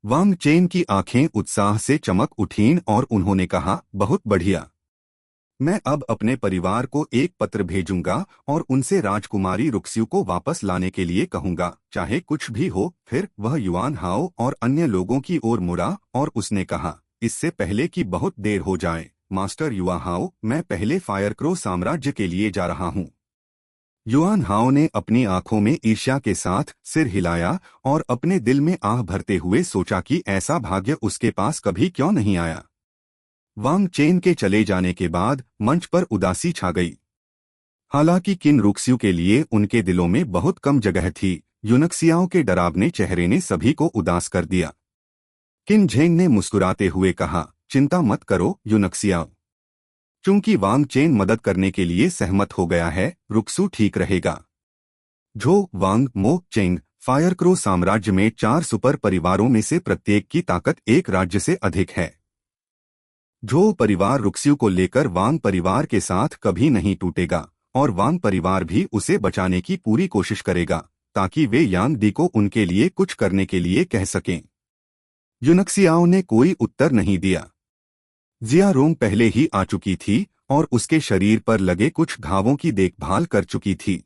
Speaker 1: वांग चेन की आंखें उत्साह से चमक उठीं और उन्होंने कहा, बहुत बढ़िया। मैं अब अपने परिवार को एक पत्र भेजूंगा और उनसे राजकुमारी रुक्स्यू को वापस लाने के लिए कहूंगा, चाहे कुछ भी हो। फिर वह युआन हाओ और अन्य लोगों की ओर मुड़ा और उसने कहा, इससे पहले कि बहुत देर हो जाए, मास्टर युआन हाओ, मैं पहले फायरक्रो साम्राज्य के लिए जा रहा हूं। युआन हाओ ने अपनी आंखों में ईर्ष्या के साथ सिर हिलाया और अपने दिल में आह भरते हुए सोचा कि ऐसा भाग्य उसके पास कभी क्यों नहीं आया। वांग चेन के चले जाने के बाद मंच पर उदासी छा गई। हालांकि किन रुक्स्यू के लिए उनके दिलों में बहुत कम जगह थी, यूनक्सियाओ के डरावने चेहरे ने सभी को उदास कर दिया। किन झेंग ने मुस्कुराते हुए कहा, चिंता मत करो यूनक्सियाओ। चूंकि वांग चेन मदद करने के लिए सहमत हो गया है, रुक्सू ठीक रहेगा। झो, वांग, मो, चेंग, फायरक्रो साम्राज्य में 4 सुपर परिवारों में से प्रत्येक की ताकत एक राज्य से अधिक है। झो परिवार रुक्स्यू को लेकर वांग परिवार के साथ कभी नहीं टूटेगा और वांग परिवार भी उसे बचाने की पूरी कोशिश करेगा, ताकि वे यांग डी को उनके लिए कुछ करने के लिए कह सकें। यूनक्सियाओ ने कोई उत्तर नहीं दिया। जिया रोंग पहले ही आ चुकी थी और उसके शरीर पर लगे कुछ घावों की देखभाल कर चुकी थी।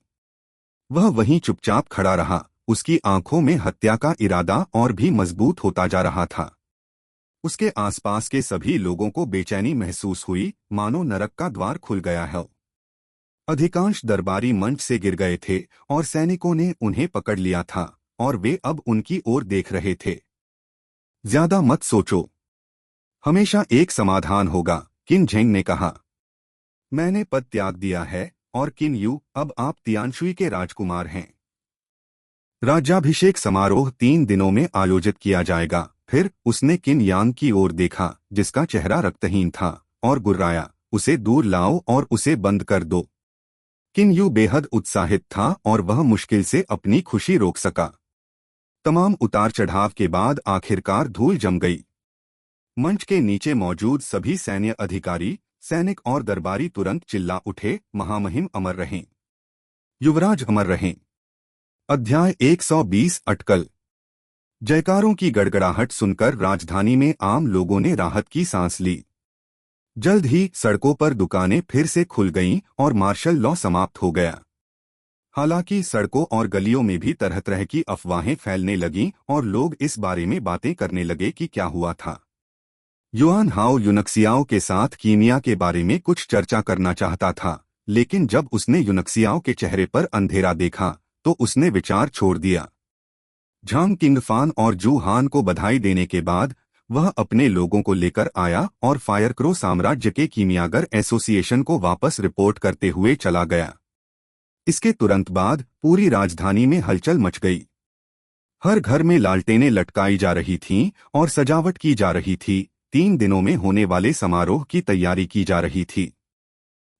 Speaker 1: वह वहीं चुपचाप खड़ा रहा, उसकी आंखों में हत्या का इरादा और भी मजबूत होता जा रहा था। उसके आसपास के सभी लोगों को बेचैनी महसूस हुई, मानो नरक का द्वार खुल गया है। अधिकांश दरबारी मंच से गिर गए थे और सैनिकों ने उन्हें पकड़ लिया था और वे अब उनकी ओर देख रहे थे। ज्यादा मत सोचो, हमेशा एक समाधान होगा, किन झेंग ने कहा। मैंने पद त्याग दिया है और किन यू, अब आप तियानशुई के राजकुमार हैं। राज्याभिषेक समारोह 3 दिनों में आयोजित किया जाएगा। फिर उसने किन यांग की ओर देखा, जिसका चेहरा रक्तहीन था, और गुर्राया, उसे दूर लाओ और उसे बंद कर दो। किन यू बेहद उत्साहित था और वह मुश्किल से अपनी खुशी रोक सका। तमाम उतार चढ़ाव के बाद आखिरकार धूल जम गई। मंच के नीचे मौजूद सभी सैन्य अधिकारी, सैनिक और दरबारी तुरंत चिल्ला उठे, महामहिम अमर रहें, युवराज अमर रहें। अध्याय 120 अटकल। जयकारों की गड़गड़ाहट सुनकर राजधानी में आम लोगों ने राहत की सांस ली। जल्द ही सड़कों पर दुकानें फिर से खुल गईं और मार्शल लॉ समाप्त हो गया। हालांकि सड़कों और गलियों में भी तरह तरह की अफवाहें फैलने लगीं और लोग इस बारे में बातें करने लगे कि क्या हुआ था। युआन हाओ यूनक्सियाओ के साथ कीमिया के बारे में कुछ चर्चा करना चाहता था, लेकिन जब उसने यूनक्सियाओ के चेहरे पर अंधेरा देखा तो उसने विचार छोड़ दिया। झांग किंगफान और जू हान को बधाई देने के बाद वह अपने लोगों को लेकर आया और फायरक्रो साम्राज्य के कीमियागर एसोसिएशन को वापस रिपोर्ट करते हुए चला गया। इसके तुरंत बाद पूरी राजधानी में हलचल मच गई। हर घर में लालटेनें लटकाई जा रही थीं और सजावट की जा रही थी। 3 दिनों में होने वाले समारोह की तैयारी की जा रही थी।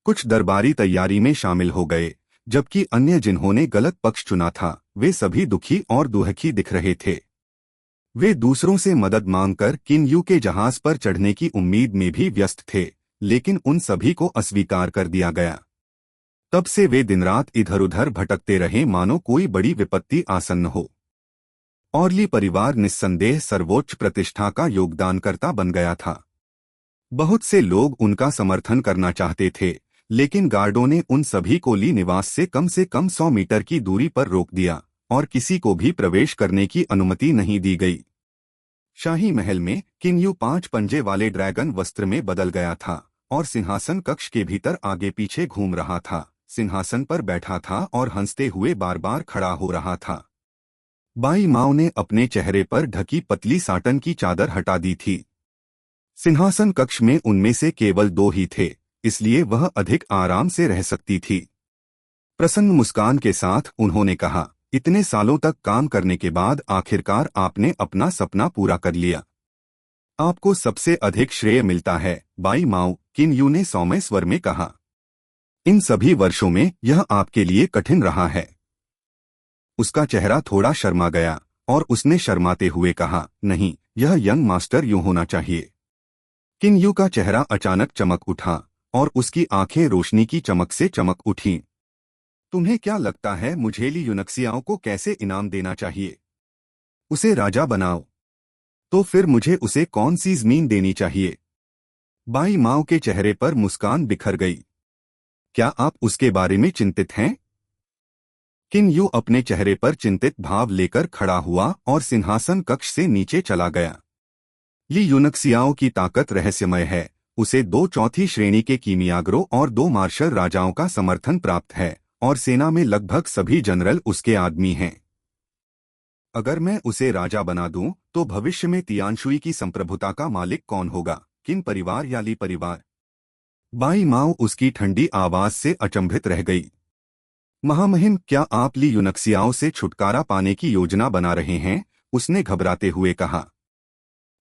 Speaker 1: कुछ दरबारी तैयारी में शामिल हो गए, जबकि अन्य जिन्होंने गलत पक्ष चुना था वे सभी दुखी और दुहखी दिख रहे थे। वे दूसरों से मदद मांगकर किनयू के जहाज पर चढ़ने की उम्मीद में भी व्यस्त थे, लेकिन उन सभी को अस्वीकार कर दिया गया। तब से वे दिन रात इधर उधर भटकते रहे, मानो कोई बड़ी विपत्ति आसन्न हो। ऑर्ली परिवार निस्संदेह सर्वोच्च प्रतिष्ठा का योगदानकर्ता बन गया था। बहुत से लोग उनका समर्थन करना चाहते थे, लेकिन गार्डों ने उन सभी को ली निवास से कम 100 मीटर की दूरी पर रोक दिया और किसी को भी प्रवेश करने की अनुमति नहीं दी गई। शाही महल में किनयू 5 पंजे वाले ड्रैगन वस्त्र में बदल गया था और सिंहासन कक्ष के भीतर आगे पीछे घूम रहा था। सिंहासन पर बैठा था और हंसते हुए बार बार खड़ा हो रहा था। बाई माओ ने अपने चेहरे पर ढकी पतली साटन की चादर हटा दी थी। सिंहासन कक्ष में उनमें से केवल 2 ही थे, इसलिए वह अधिक आराम से रह सकती थी। प्रसन्न मुस्कान के साथ उन्होंने कहा, इतने सालों तक काम करने के बाद आखिरकार आपने अपना सपना पूरा कर लिया। आपको सबसे अधिक श्रेय मिलता है, बाई माओ, किनयू ने सौम्य स्वर में कहा। इन सभी वर्षों में यह आपके लिए कठिन रहा है। उसका चेहरा थोड़ा शर्मा गया और उसने शर्माते हुए कहा, नहीं, यह यंग मास्टर यूं होना चाहिए। किनयू का चेहरा अचानक चमक उठा और उसकी आंखें रोशनी की चमक से चमक उठीं। तुम्हें क्या लगता है मुझे ली यूनक्सियाओं को कैसे इनाम देना चाहिए? उसे राजा बनाओ। तो फिर मुझे उसे कौन सी जमीन देनी चाहिए? बाई माओ के चेहरे पर मुस्कान बिखर गई। क्या आप उसके बारे में चिंतित हैं? किनयू अपने चेहरे पर चिंतित भाव लेकर खड़ा हुआ और सिंहासन कक्ष से नीचे चला गया। ली यूनक्सियाओं की ताकत रहस्यमय है। उसे 2 चौथी श्रेणी के कीमियागरों और 2 मार्शल राजाओं का समर्थन प्राप्त है और सेना में लगभग सभी जनरल उसके आदमी हैं। अगर मैं उसे राजा बना दूं, तो भविष्य में तियानशुई की संप्रभुता का मालिक कौन होगा? किन परिवार या ली परिवार? बाई माओ उसकी ठंडी आवाज से अचंभित रह गई। महामहिम, क्या आप ली यूनक्सियाओं से छुटकारा पाने की योजना बना रहे हैं? उसने घबराते हुए कहा।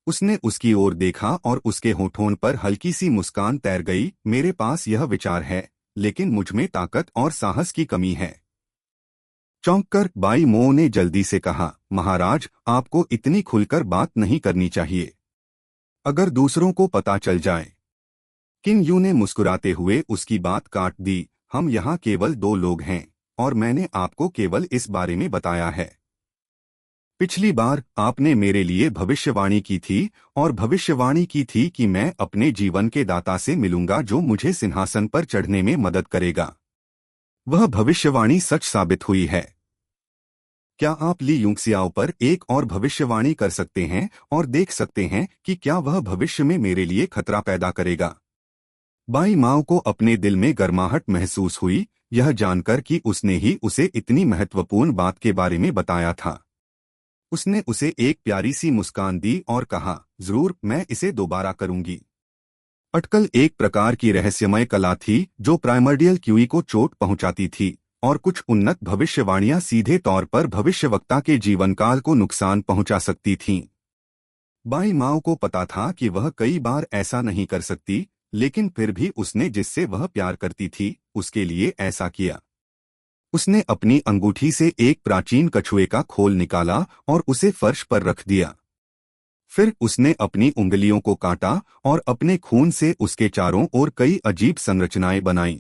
Speaker 1: उसने उसकी ओर देखा और उसके होठों पर हल्की सी मुस्कान तैर गई। मेरे पास यह विचार है, लेकिन मुझमें ताकत और साहस की कमी है। चौंककर बाई मो ने जल्दी से कहा, महाराज, आपको इतनी खुलकर बात नहीं करनी चाहिए। अगर दूसरों को पता चल जाए। किनयू ने मुस्कुराते हुए उसकी बात काट दी। हम यहाँ केवल 2 लोग हैं और मैंने आपको केवल इस बारे में बताया है। पिछली बार आपने मेरे लिए भविष्यवाणी की थी और भविष्यवाणी की थी कि मैं अपने जीवन के दाता से मिलूंगा जो मुझे सिंहासन पर चढ़ने में मदद करेगा। वह भविष्यवाणी सच साबित हुई है। क्या आप ली यूनक्सियाओं पर एक और भविष्यवाणी कर सकते हैं और देख सकते हैं कि क्या वह भविष्य में मेरे लिए खतरा पैदा करेगा? बाई माओ को अपने दिल में गर्माहट महसूस हुई, यह जानकर कि उसने ही उसे इतनी महत्वपूर्ण बात के बारे में बताया था। उसने उसे एक प्यारी सी मुस्कान दी और कहा, जरूर, मैं इसे दोबारा करूंगी। अटकल एक प्रकार की रहस्यमय कला थी जो प्राइमर्डियल क्यूई को चोट पहुंचाती थी और कुछ उन्नत भविष्यवाणियां सीधे तौर पर भविष्यवक्ता के जीवनकाल को नुकसान पहुंचा सकती थीं। बाई माओ को पता था कि वह कई बार ऐसा नहीं कर सकती, लेकिन फिर भी उसने जिससे वह प्यार करती थी उसके लिए ऐसा किया। उसने अपनी अंगूठी से एक प्राचीन कछुए का खोल निकाला और उसे फर्श पर रख दिया। फिर उसने अपनी उंगलियों को काटा और अपने खून से उसके चारों ओर कई अजीब संरचनाएं बनाईं।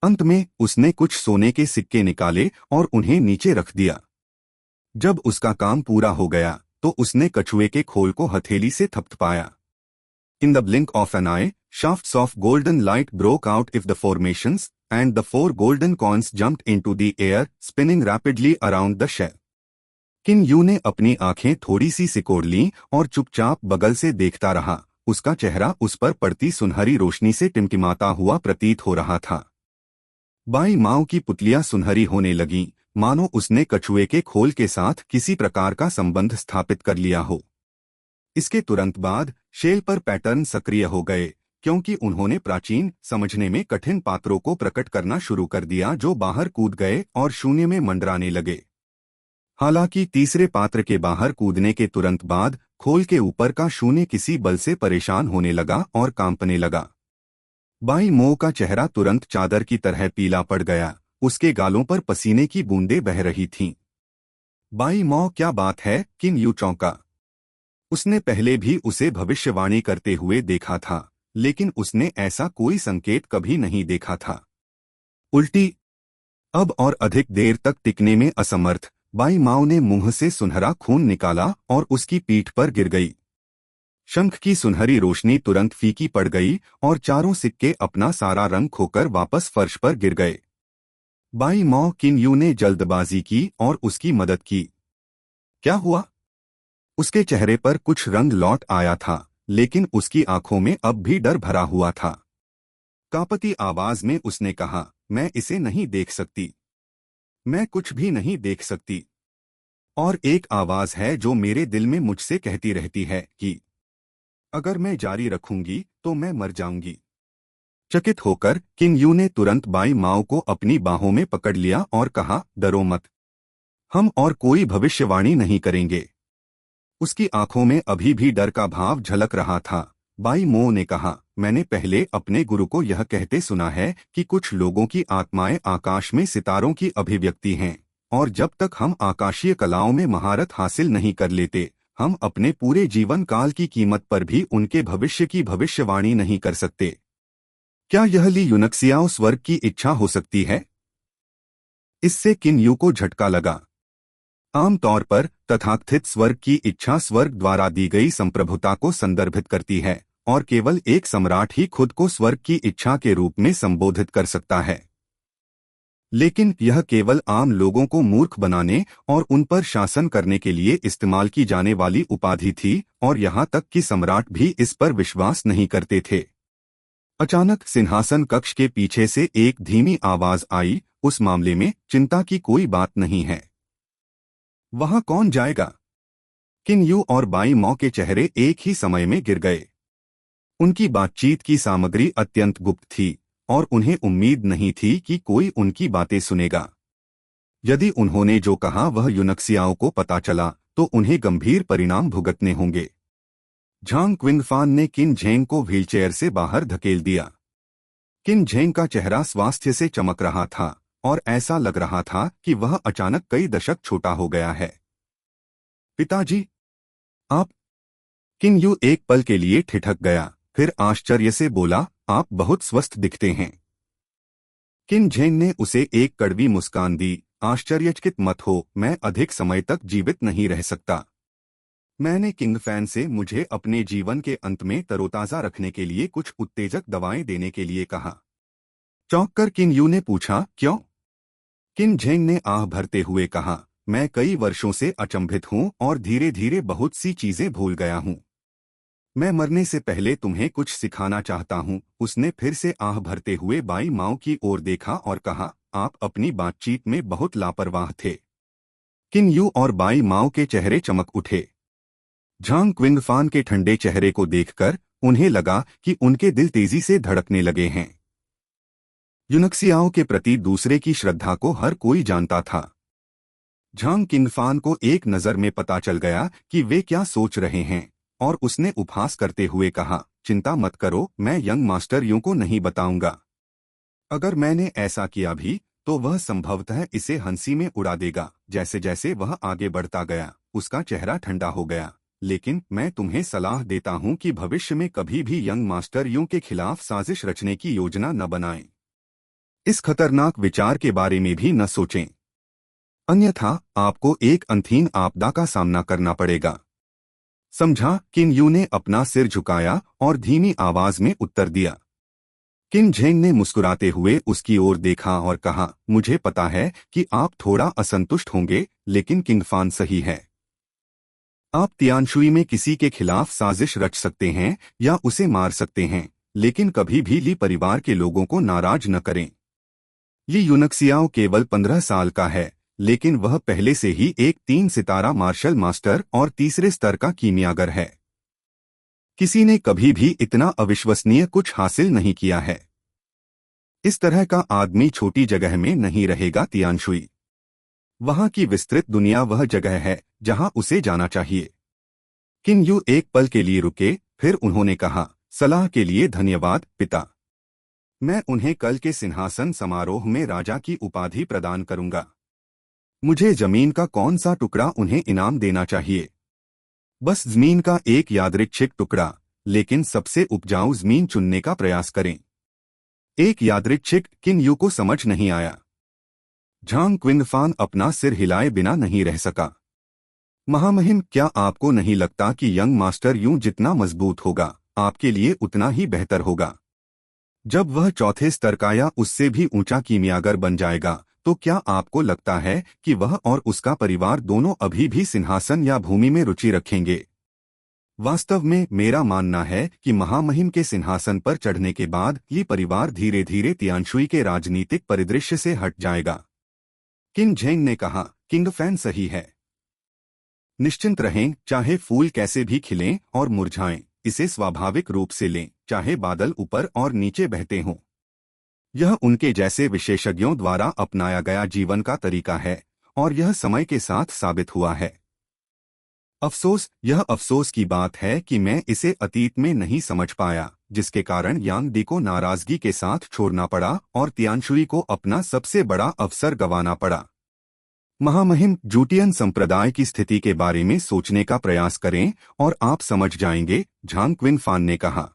Speaker 1: अंत में उसने कुछ सोने के सिक्के निकाले और उन्हें नीचे रख दिया। जब उसका काम पूरा हो गया तो उसने कछुए के खोल को हथेली से थपथपाया। In the blink of an eye, shafts of golden light broke out of the formations, and the 4 golden coins jumped into the air, spinning rapidly around the shell. किन यू ने अपनी आंखें थोड़ी सी सिकोड़ लीं और चुपचाप बगल से देखता रहा। उसका चेहरा उस पर पड़ती सुनहरी रोशनी से टिमटिमाता हुआ प्रतीत हो रहा था। बाई माओ की पुतलियां सुनहरी होने लगीं, मानो उसने कछुए के खोल के साथ किसी प्रकार का संबंध स्थापित कर लिया हो। इसके तुरंत बाद शेल पर पैटर्न सक्रिय हो गए, क्योंकि उन्होंने प्राचीन, समझने में कठिन पात्रों को प्रकट करना शुरू कर दिया जो बाहर कूद गए और शून्य में मंडराने लगे। हालांकि तीसरे पात्र के बाहर कूदने के तुरंत बाद खोल के ऊपर का शून्य किसी बल से परेशान होने लगा और कांपने लगा। बाई मो का चेहरा तुरंत चादर की तरह पीला पड़ गया, उसके गालों पर पसीने की बूंदें बह रही थीं। बाई मो, क्या बात है? किन यू चौंका। उसने पहले भी उसे भविष्यवाणी करते हुए देखा था, लेकिन उसने ऐसा कोई संकेत कभी नहीं देखा था। उल्टी, अब और अधिक देर तक टिकने में असमर्थ, बाई माओ ने मुंह से सुनहरा खून निकाला और उसकी पीठ पर गिर गई। शंख की सुनहरी रोशनी तुरंत फीकी पड़ गई और चारों सिक्के अपना सारा रंग खोकर वापस फर्श पर गिर गए। बाई माओ, किन यू ने जल्दबाजी की और उसकी मदद की। क्या हुआ? उसके चेहरे पर कुछ रंग लौट आया था, लेकिन उसकी आंखों में अब भी डर भरा हुआ था। कांपती आवाज में उसने कहा, मैं इसे नहीं देख सकती। मैं कुछ भी नहीं देख सकती। और एक आवाज है जो मेरे दिल में मुझसे कहती रहती है कि अगर मैं जारी रखूंगी तो मैं मर जाऊंगी। चकित होकर किन यू ने तुरंत बाई माओ को अपनी बाहों में पकड़ लिया और कहा, डरो मत, हम और कोई भविष्यवाणी नहीं करेंगे। उसकी आंखों में अभी भी डर का भाव झलक रहा था। बाई मो ने कहा, मैंने पहले अपने गुरु को यह कहते सुना है कि कुछ लोगों की आत्माएं आकाश में सितारों की अभिव्यक्ति हैं, और जब तक हम आकाशीय कलाओं में महारत हासिल नहीं कर लेते, हम अपने पूरे जीवन काल की कीमत पर भी उनके भविष्य की भविष्यवाणी नहीं कर सकते। क्या यह ली यूनक्सियाओ स्वर्ग की इच्छा हो सकती है? इससे किन यू को झटका लगा। आमतौर पर तथाकथित स्वर्ग की इच्छा स्वर्ग द्वारा दी गई संप्रभुता को संदर्भित करती है, और केवल एक सम्राट ही खुद को स्वर्ग की इच्छा के रूप में संबोधित कर सकता है। लेकिन यह केवल आम लोगों को मूर्ख बनाने और उन पर शासन करने के लिए इस्तेमाल की जाने वाली उपाधि थी, और यहाँ तक कि सम्राट भी इस पर विश्वास नहीं करते थे। अचानक सिंहासन कक्ष के पीछे से एक धीमी आवाज आई, उस मामले में चिंता की कोई बात नहीं है। वहां कौन जाएगा? किन यू और बाई मौ के चेहरे एक ही समय में गिर गए। उनकी बातचीत की सामग्री अत्यंत गुप्त थी, और उन्हें उम्मीद नहीं थी कि कोई उनकी बातें सुनेगा। यदि उन्होंने जो कहा वह यूनक्सियाओं को पता चला तो उन्हें गंभीर परिणाम भुगतने होंगे। झांग क्विंगफान ने किन झेंग को व्हीलचेयर से बाहर धकेल दिया। किन झेंग का चेहरा स्वास्थ्य से चमक रहा था, और ऐसा लग रहा था कि वह अचानक कई दशक छोटा हो गया है। पिताजी, आप? किन यू एक पल के लिए ठिठक गया, फिर आश्चर्य से बोला, आप बहुत स्वस्थ दिखते हैं। किन झेंग ने उसे एक कड़वी मुस्कान दी, आश्चर्यचकित मत हो, मैं अधिक समय तक जीवित नहीं रह सकता। मैंने किंगफैन से मुझे अपने जीवन के अंत में तरोताजा रखने के लिए कुछ उत्तेजक दवाएं देने के लिए कहा। चौंककर किन यू ने पूछा, क्यों? किन झेंग ने आह भरते हुए कहा, मैं कई वर्षों से अचंभित हूं और धीरे धीरे बहुत सी चीजें भूल गया हूं। मैं मरने से पहले तुम्हें कुछ सिखाना चाहता हूं। उसने फिर से आह भरते हुए बाई माओ की ओर देखा और कहा, आप अपनी बातचीत में बहुत लापरवाह थे। किन यू और बाई माओ के चेहरे चमक उठे। झांग क्विंगफान के ठंडे चेहरे को देखकर उन्हें लगा कि उनके दिल तेजी से धड़कने लगे हैं। यूनक्सियाओं के प्रति दूसरे की श्रद्धा को हर कोई जानता था। झांग किंगफान को एक नजर में पता चल गया कि वे क्या सोच रहे हैं, और उसने उपहास करते हुए कहा, चिंता मत करो, मैं यंग मास्टर यू को नहीं बताऊंगा। अगर मैंने ऐसा किया भी तो वह संभवतः इसे हंसी में उड़ा देगा। जैसे जैसे वह आगे बढ़ता गया उसका चेहरा ठंडा हो गया, लेकिन मैं तुम्हें सलाह देता हूं कि भविष्य में कभी भी यंग मास्टर यूं के खिलाफ साजिश रचने की योजना न बनाएं। इस खतरनाक विचार के बारे में भी न सोचें, अन्यथा आपको एक अनथीन आपदा का सामना करना पड़ेगा। समझा? किन यू ने अपना सिर झुकाया और धीमी आवाज में उत्तर दिया। किन झेंग ने मुस्कुराते हुए उसकी ओर देखा और कहा, मुझे पता है कि आप थोड़ा असंतुष्ट होंगे, लेकिन किंगफान सही है। आप तियानशुई में किसी के खिलाफ साजिश रच सकते हैं या उसे मार सकते हैं, लेकिन कभी भी ली परिवार के लोगों को नाराज न करें। ली यूनक्सियाओ केवल 15 साल का है, लेकिन वह पहले से ही एक 3 सितारा मार्शल मास्टर और तीसरे स्तर का कीमियागर है। किसी ने कभी भी इतना अविश्वसनीय कुछ हासिल नहीं किया है। इस तरह का आदमी छोटी जगह में नहीं रहेगा तियानशुई। वहां की विस्तृत दुनिया वह जगह है जहां उसे जाना चाहिए। किन यू एक पल के लिए रुके, फिर उन्होंने कहा, सलाह के लिए धन्यवाद पिता। मैं उन्हें कल के सिंहासन समारोह में राजा की उपाधि प्रदान करूंगा। मुझे जमीन का कौन सा टुकड़ा उन्हें इनाम देना चाहिए? बस जमीन का एक यादृच्छिक टुकड़ा, लेकिन सबसे उपजाऊ जमीन चुनने का प्रयास करें। एक यादृच्छिक किन यू को समझ नहीं आया। झांग क्विंगफान अपना सिर हिलाए बिना नहीं रह सका। महामहिम, क्या आपको नहीं लगता कि यंग मास्टर यूं जितना मजबूत होगा, आपके लिए उतना ही बेहतर होगा? जब वह चौथे स्तर का या उससे भी ऊंचा कीमियागर बन जाएगा, तो क्या आपको लगता है कि वह और उसका परिवार दोनों अभी भी सिंहासन या भूमि में रुचि रखेंगे? वास्तव में मेरा मानना है कि महामहिम के सिंहासन पर चढ़ने के बाद ये परिवार धीरे धीरे तियानशुई के राजनीतिक परिदृश्य से हट जाएगा। किन झेंग ने कहा, किंगफैन सही है। निश्चिंत रहें, चाहे फूल कैसे भी खिलें और मुरझाएं, इसे स्वाभाविक रूप से लें, चाहे बादल ऊपर और नीचे बहते हों। यह उनके जैसे विशेषज्ञों द्वारा अपनाया गया जीवन का तरीका है, और यह समय के साथ साबित हुआ है। यह अफसोस की बात है कि मैं इसे अतीत में नहीं समझ पाया, जिसके कारण यांग दी को नाराजगी के साथ छोड़ना पड़ा और तियानशुई को अपना सबसे बड़ा अवसर गंवाना पड़ा। महामहिम, जूटियन संप्रदाय की स्थिति के बारे में सोचने का प्रयास करें और आप समझ जाएंगे, झांग क्विंगफान ने कहा।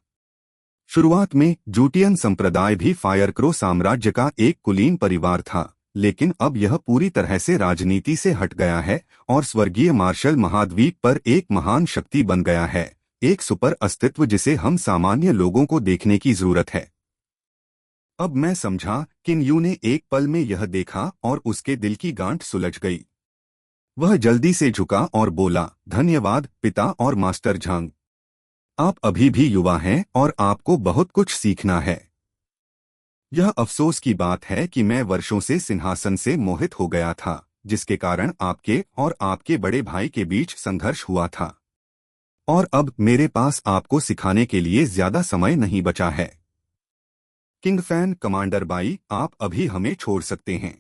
Speaker 1: शुरुआत में जूटियन संप्रदाय भी फायरक्रो साम्राज्य का एक कुलीन परिवार था, लेकिन अब यह पूरी तरह से राजनीति से हट गया है और स्वर्गीय मार्शल महाद्वीप पर एक महान शक्ति बन गया है, एक सुपर अस्तित्व जिसे हम सामान्य लोगों को देखने की जरूरत है। अब मैं समझा। किन यू ने एक पल में यह देखा और उसके दिल की गांठ सुलझ गई। वह जल्दी से झुका और बोला, धन्यवाद पिता और मास्टर झांग। आप अभी भी युवा हैं और आपको बहुत कुछ सीखना है। यह अफसोस की बात है कि मैं वर्षों से सिंहासन से मोहित हो गया था, जिसके कारण आपके और आपके बड़े भाई के बीच संघर्ष हुआ था। और अब मेरे पास आपको सिखाने के लिए ज्यादा समय नहीं बचा है। किंगफैन कमांडर बाई, आप अभी हमें छोड़ सकते हैं।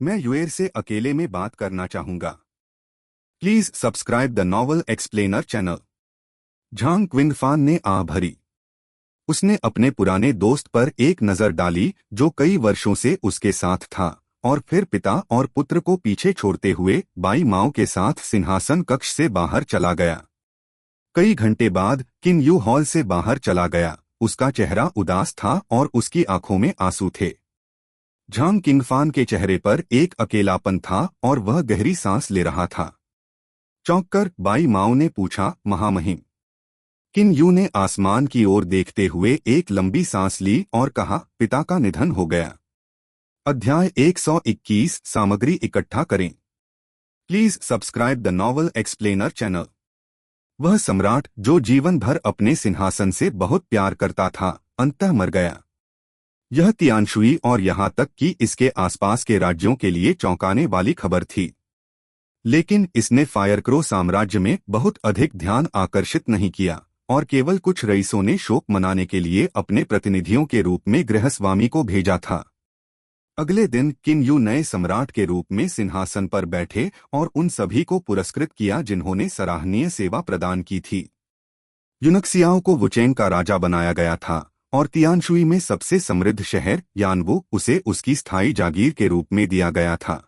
Speaker 1: मैं युएर से अकेले में बात करना चाहूंगा। Please subscribe the novel explainer channel. Zhang Qingfan ने आह भरी। उसने अपने पुराने दोस्त पर एक नजर डाली जो कई वर्षों से उसके साथ था, और फिर पिता और पुत्र को पीछे छोड़ते हुए बाई माओ के साथ सिंहासन कक्ष से बाहर चला गया। कई घंटे बाद किन यू हॉल से बाहर चला गया। उसका चेहरा उदास था और उसकी आंखों में आंसू थे। झांग किंगफान के चेहरे पर एक अकेलापन था और वह गहरी सांस ले रहा था। चौंककर बाई माओ ने पूछा, महामहिम। किन यू ने आसमान की ओर देखते हुए एक लंबी सांस ली और कहा, पिता का निधन हो गया। अध्याय 121 सामग्री इकट्ठा करें। Please subscribe the novel explainer channel. वह सम्राट जो जीवन भर अपने सिंहासन से बहुत प्यार करता था, अंततः मर गया। यह तियानशुई और यहाँ तक कि इसके आसपास के राज्यों के लिए चौंकाने वाली खबर थी। लेकिन इसने फायरक्रो साम्राज्य में बहुत अधिक ध्यान आकर्षित नहीं किया, और केवल कुछ रईसों ने शोक मनाने के लिए अपने प्रतिनिधियों के रूप में गृहस्वामी को भेजा था। अगले दिन किन यू नए सम्राट के रूप में सिंहासन पर बैठे और उन सभी को पुरस्कृत किया जिन्होंने सराहनीय सेवा प्रदान की थी। यूनक्सियाओ को वुचेंग का राजा बनाया गया था और तियानशुई में सबसे समृद्ध शहर यानवू उसे उसकी स्थायी जागीर के रूप में दिया गया था।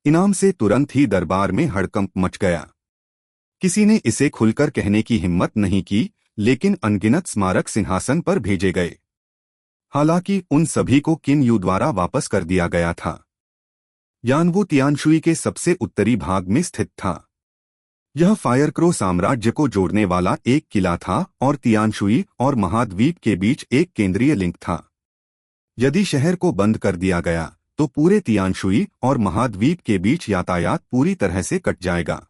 Speaker 1: इनाम से तुरंत ही दरबार में हड़कंप मच गया। किसी ने इसे खुलकर कहने की हिम्मत नहीं की, लेकिन अनगिनत स्मारक सिंहासन पर भेजे गए। हालांकि उन सभी को किन यू द्वारा वापस कर दिया गया था। यानवू तियानशुई के सबसे उत्तरी भाग में स्थित था। यह फायरक्रो साम्राज्य को जोड़ने वाला एक किला था और तियानशुई और महाद्वीप के बीच एक केंद्रीय लिंक था। यदि शहर को बंद कर दिया गया तो पूरे तियानशुई और महाद्वीप के बीच यातायात पूरी तरह से कट जाएगा।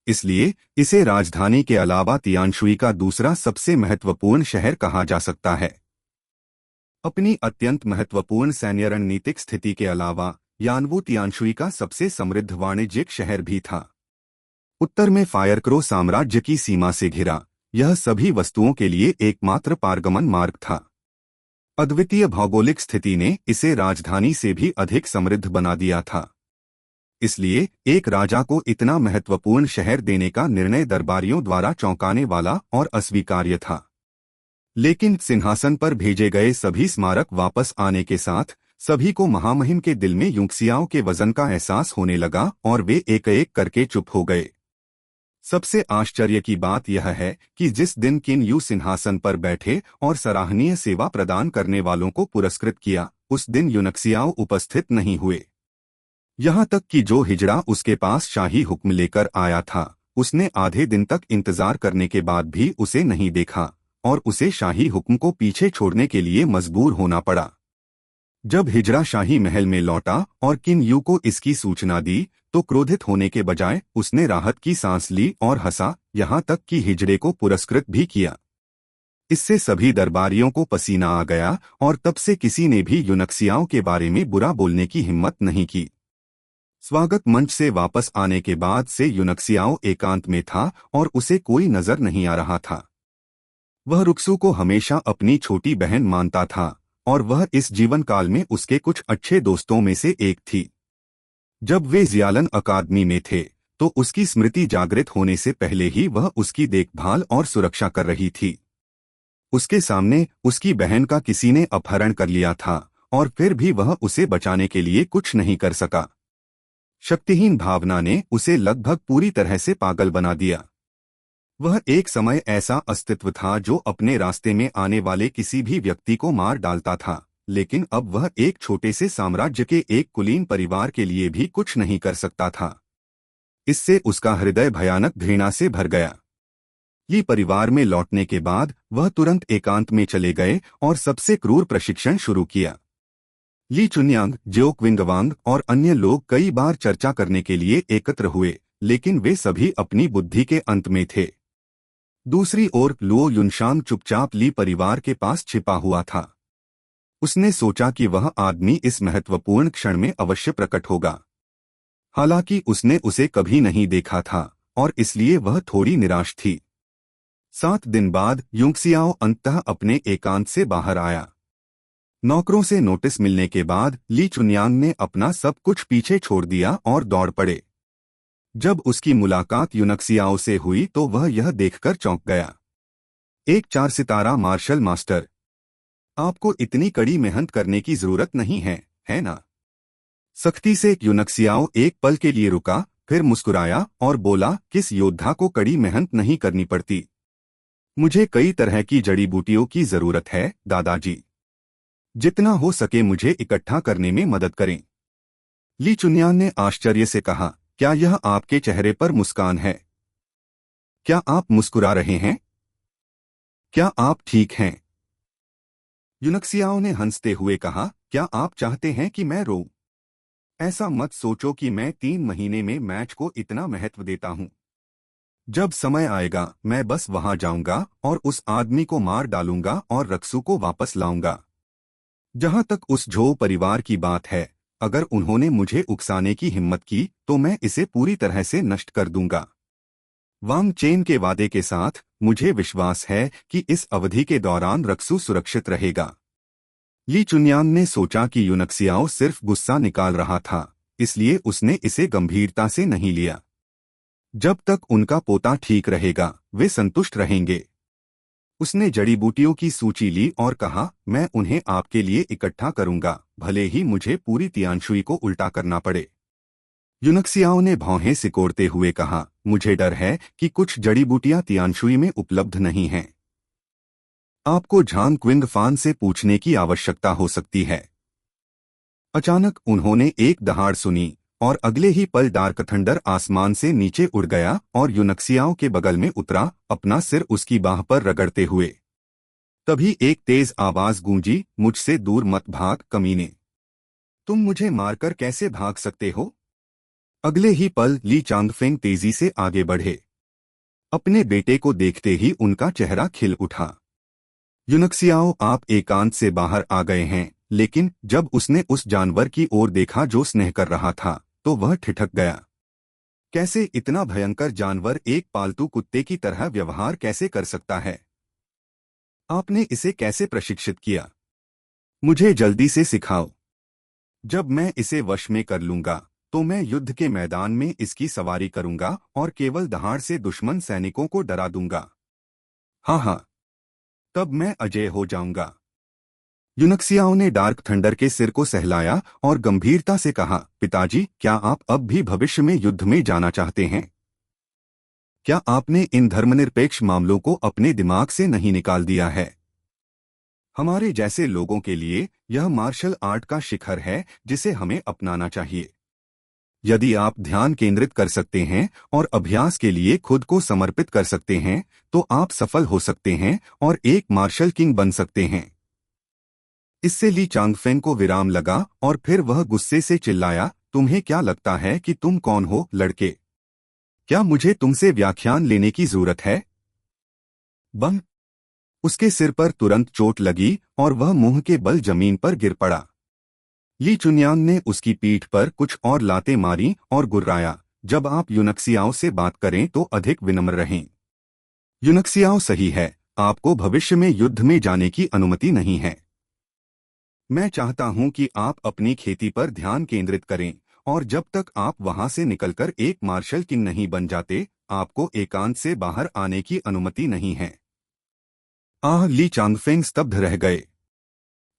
Speaker 1: इसलिए इसे राजधानी के अलावा तियानशुई का दूसरा सबसे महत्वपूर्ण शहर कहा जा सकता है। अपनी अत्यंत महत्वपूर्ण सैन्य रणनीतिक स्थिति के अलावा यानवू तियानशुई का सबसे समृद्ध वाणिज्यिक शहर भी था। उत्तर में फायरक्रो साम्राज्य की सीमा से घिरा, यह सभी वस्तुओं के लिए एकमात्र पारगमन मार्ग था। अद्वितीय भौगोलिक स्थिति ने इसे राजधानी से भी अधिक समृद्ध बना दिया था। इसलिए एक राजा को इतना महत्वपूर्ण शहर देने का निर्णय दरबारियों द्वारा चौंकाने वाला और अस्वीकार्य था। लेकिन सिंहासन पर भेजे गए सभी स्मारक वापस आने के साथ सभी को महामहिम के दिल में यूक्सियाओं के वजन का एहसास होने लगा और वे एक एक करके चुप हो गए। सबसे आश्चर्य की बात यह है कि जिस दिन किन यू सिंहासन पर बैठे और सराहनीय सेवा प्रदान करने वालों को पुरस्कृत किया, उस दिन यूनक्सियाओ उपस्थित नहीं हुए। यहाँ तक कि जो हिजड़ा उसके पास शाही हुक्म लेकर आया था, उसने आधे दिन तक इंतजार करने के बाद भी उसे नहीं देखा और उसे शाही हुक्म को पीछे छोड़ने के लिए मजबूर होना पड़ा। जब हिजड़ा शाही महल में लौटा और किन यू को इसकी सूचना दी तो क्रोधित होने के बजाय उसने राहत की सांस ली और हंसा, यहाँ तक कि हिजड़े को पुरस्कृत भी किया। इससे सभी दरबारियों को पसीना आ गया और तब से किसी ने भी यूनक्सियाओं के बारे में बुरा बोलने की हिम्मत नहीं की। स्वागत मंच से वापस आने के बाद से यूनक्सियाओ एकांत में था और उसे कोई नजर नहीं आ रहा था। वह रुक्सू को हमेशा अपनी छोटी बहन मानता था और वह इस जीवन काल में उसके कुछ अच्छे दोस्तों में से एक थी। जब वे जियालन अकादमी में थे तो उसकी स्मृति जागृत होने से पहले ही वह उसकी देखभाल और सुरक्षा कर रही थी। उसके सामने उसकी बहन का किसी ने अपहरण कर लिया था और फिर भी वह उसे बचाने के लिए कुछ नहीं कर सका। शक्तिहीन भावना ने उसे लगभग पूरी तरह से पागल बना दिया। वह एक समय ऐसा अस्तित्व था जो अपने रास्ते में आने वाले किसी भी व्यक्ति को मार डालता था, लेकिन अब वह एक छोटे से साम्राज्य के एक कुलीन परिवार के लिए भी कुछ नहीं कर सकता था। इससे उसका हृदय भयानक घृणा से भर गया। ये परिवार में लौटने के बाद वह तुरंत एकांत में चले गए और सबसे क्रूर प्रशिक्षण शुरू किया। ली चुन्यांग, ज्यो क्विंगवांग और अन्य लोग कई बार चर्चा करने के लिए एकत्र हुए, लेकिन वे सभी अपनी बुद्धि के अंत में थे। दूसरी ओर लुओ युनशांग चुपचाप ली परिवार के पास छिपा हुआ था। उसने सोचा कि वह आदमी इस महत्वपूर्ण क्षण में अवश्य प्रकट होगा। हालांकि उसने उसे कभी नहीं देखा था और इसलिए वह थोड़ी निराश थी। 7 दिन बाद यूक्सियाओ अंततः अपने एकांत से बाहर आया। नौकरों से नोटिस मिलने के बाद ली चुन्यांग ने अपना सब कुछ पीछे छोड़ दिया और दौड़ पड़े। जब उसकी मुलाकात यूनक्सियाओ से हुई तो वह यह देखकर चौंक गया। एक 4 सितारा मार्शल मास्टर, आपको इतनी कड़ी मेहनत करने की जरूरत नहीं है, है ना? सख्ती से यूनक्सियाओ एक पल के लिए रुका, फिर मुस्कुराया और बोला, किस योद्धा को कड़ी मेहनत नहीं करनी पड़ती? मुझे कई तरह की जड़ी बूटियों की जरूरत है, दादाजी। जितना हो सके मुझे इकट्ठा करने में मदद करें। ली चुन्यांग ने आश्चर्य से कहा, क्या यह आपके चेहरे पर मुस्कान है? क्या आप मुस्कुरा रहे हैं? क्या आप ठीक हैं? यूनक्सियाओ ने हंसते हुए कहा, क्या आप चाहते हैं कि मैं रोऊं? ऐसा मत सोचो कि मैं 3 महीने में मैच को इतना महत्व देता हूं। जब समय आएगा मैं बस वहां जाऊंगा और उस आदमी को मार डालूंगा और रक्सू को वापस लाऊंगा। जहां तक उस झो परिवार की बात है, अगर उन्होंने मुझे उकसाने की हिम्मत की तो मैं इसे पूरी तरह से नष्ट कर दूंगा। वांग चेन के वादे के साथ मुझे विश्वास है कि इस अवधि के दौरान रक्सू सुरक्षित रहेगा। ली चुन्यांग ने सोचा कि यूनक्सियाओ सिर्फ गुस्सा निकाल रहा था, इसलिए उसने इसे गंभीरता से नहीं लिया। जब तक उनका पोता ठीक रहेगा वे संतुष्ट रहेंगे। उसने जड़ी बूटियों की सूची ली और कहा, मैं उन्हें आपके लिए इकट्ठा करूंगा, भले ही मुझे पूरी तियानशुई को उल्टा करना पड़े। यूनक्सियाओ ने भौहें सिकोड़ते हुए कहा, मुझे डर है कि कुछ जड़ी बूटियां तियानशुई में उपलब्ध नहीं हैं। आपको झांग क्विंगफान से पूछने की आवश्यकता हो सकती है। अचानक उन्होंने एक दहाड़ सुनी और अगले ही पल डार्क थंडर आसमान से नीचे उड़ गया और यूनक्सियाओ के बगल में उतरा, अपना सिर उसकी बाह पर रगड़ते हुए। तभी एक तेज आवाज गूंजी, मुझसे दूर मत भाग कमीने। तुम मुझे मारकर कैसे भाग सकते हो? अगले ही पल ली चांगफेंग तेजी से आगे बढ़े। अपने बेटे को देखते ही उनका चेहरा खिल उठा। यूनक्सियाओ, आप एकांत से बाहर आ गए हैं। लेकिन जब उसने उस जानवर की ओर देखा जो स्नेह कर रहा था, तो वह ठिठक गया। कैसे इतना भयंकर जानवर एक पालतू कुत्ते की तरह व्यवहार कैसे कर सकता है? आपने इसे कैसे प्रशिक्षित किया? मुझे जल्दी से सिखाओ। जब मैं इसे वश में कर लूंगा, तो मैं युद्ध के मैदान में इसकी सवारी करूंगा और केवल दहाड़ से दुश्मन सैनिकों को डरा दूंगा। हाँ हाँ, तब मैं अजय हो जाऊंगा। यूनक्सियाओ ने डार्क थंडर के सिर को सहलाया और गंभीरता से कहा, पिताजी, क्या आप अब भी भविष्य में युद्ध में जाना चाहते हैं? क्या आपने इन धर्मनिरपेक्ष मामलों को अपने दिमाग से नहीं निकाल दिया है? हमारे जैसे लोगों के लिए यह मार्शल आर्ट का शिखर है जिसे हमें अपनाना चाहिए। यदि आप ध्यान केंद्रित कर सकते हैं और अभ्यास के लिए खुद को समर्पित कर सकते हैं, तो आप सफल हो सकते हैं और एक मार्शल किंग बन सकते हैं। इससे ली चांगफेंग को विराम लगा और फिर वह गुस्से से चिल्लाया, तुम्हें क्या लगता है कि तुम कौन हो, लड़के? क्या मुझे तुमसे व्याख्यान लेने की जरूरत है? बम! उसके सिर पर तुरंत चोट लगी और वह मुंह के बल जमीन पर गिर पड़ा। ली चुनयांग ने उसकी पीठ पर कुछ और लातें मारी और गुर्राया, जब आप यूनक्सियाओ से बात करें तो अधिक विनम्र रहें। यूनक्सियाओ, सही है, आपको भविष्य में युद्ध में जाने की अनुमति नहीं है। मैं चाहता हूं कि आप अपनी खेती पर ध्यान केंद्रित करें और जब तक आप वहां से निकलकर एक मार्शल किंग नहीं बन जाते, आपको एकांत से बाहर आने की अनुमति नहीं है। ली चांगफेंग स्तब्ध रह गए।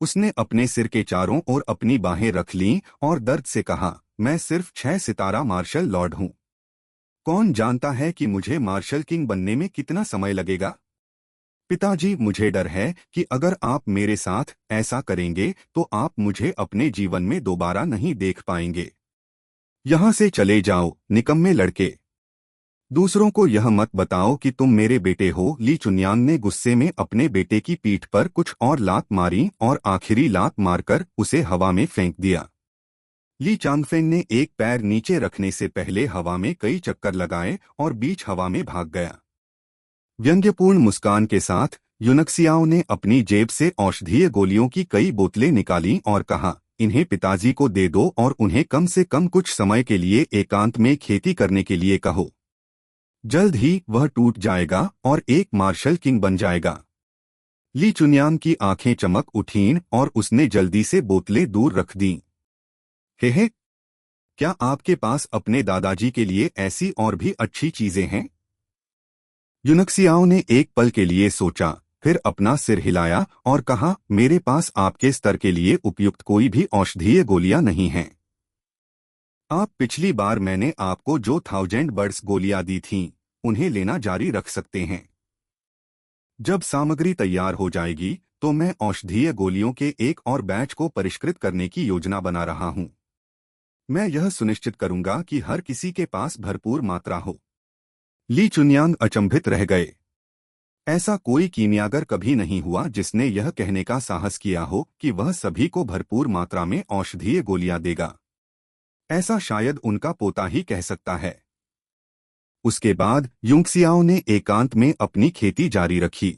Speaker 1: उसने अपने सिर के चारों ओर अपनी बाहें रख लीं और दर्द से कहा, मैं सिर्फ 6 सितारा मार्शल लॉर्ड हूं। कौन जानता है कि मुझे मार्शल किंग बनने में कितना समय लगेगा? पिताजी, मुझे डर है कि अगर आप मेरे साथ ऐसा करेंगे तो आप मुझे अपने जीवन में दोबारा नहीं देख पाएंगे। यहाँ से चले जाओ, निकम्मे लड़के। दूसरों को यह मत बताओ कि तुम मेरे बेटे हो। ली चुनयांग ने गुस्से में अपने बेटे की पीठ पर कुछ और लात मारी और आखिरी लात मारकर उसे हवा में फेंक दिया। ली चांगफेंग ने एक पैर नीचे रखने से पहले हवा में कई चक्कर लगाए और बीच हवा में भाग गया। व्यंग्यपूर्ण मुस्कान के साथ यूनक्सियाओ ने अपनी जेब से औषधीय गोलियों की कई बोतलें निकालीं और कहा, इन्हें पिताजी को दे दो और उन्हें कम से कम कुछ समय के लिए एकांत में खेती करने के लिए कहो। जल्द ही वह टूट जाएगा और एक मार्शल किंग बन जाएगा। ली चुनयांग की आंखें चमक उठीं और उसने जल्दी से बोतलें दूर रख दीं। हे, क्या आपके पास अपने दादाजी के लिए ऐसी और भी अच्छी चीजें हैं? यूनक्सियाओ ने एक पल के लिए सोचा, फिर अपना सिर हिलाया और कहा, मेरे पास आपके स्तर के लिए उपयुक्त कोई भी औषधीय गोलियां नहीं हैं। आप पिछली बार मैंने आपको जो 1000 बर्ड्स गोलियां दी थीं, उन्हें लेना जारी रख सकते हैं। जब सामग्री तैयार हो जाएगी तो मैं औषधीय गोलियों के एक और बैच को परिष्कृत करने की योजना बना रहा हूं। मैं यह सुनिश्चित करूंगा कि हर किसी के पास भरपूर मात्रा हो। ली चुनयांग अचंभित रह गए। ऐसा कोई कीमियागर कभी नहीं हुआ जिसने यह कहने का साहस किया हो कि वह सभी को भरपूर मात्रा में औषधीय गोलियां देगा। ऐसा शायद उनका पोता ही कह सकता है। उसके बाद यूनक्सियाओ ने एकांत में अपनी खेती जारी रखी।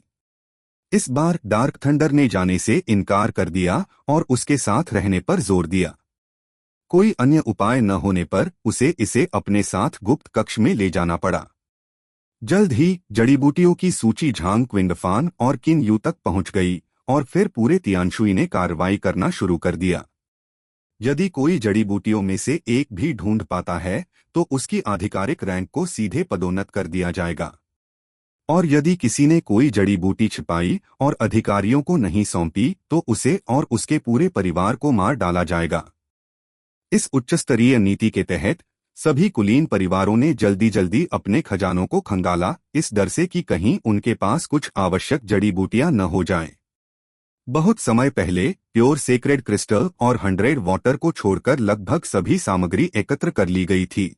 Speaker 1: इस बार डार्क थंडर ने जाने से इनकार कर दिया और उसके साथ रहने पर जोर दिया। कोई अन्य उपाय न होने पर उसे इसे अपने साथ गुप्त कक्ष में ले जाना पड़ा। जल्द ही जड़ी बूटियों की सूची झांग क्विंगफान और किन यू तक पहुंच गई और फिर पूरे तियानशुई ने कार्रवाई करना शुरू कर दिया। यदि कोई जड़ी बूटियों में से एक भी ढूंढ पाता है तो उसकी आधिकारिक रैंक को सीधे पदोन्नत कर दिया जाएगा, और यदि किसी ने कोई जड़ी बूटी छिपाई और अधिकारियों को नहीं सौंपी तो उसे और उसके पूरे परिवार को मार डाला जाएगा। इस उच्चस्तरीय नीति के तहत सभी कुलीन परिवारों ने जल्दी जल्दी अपने खजानों को खंगाला, इस डर से कि कहीं उनके पास कुछ आवश्यक जड़ी बूटियां न हो जाएं। बहुत समय पहले प्योर सेक्रेड क्रिस्टल और 100 वाटर को छोड़कर लगभग सभी सामग्री एकत्र कर ली गई थी।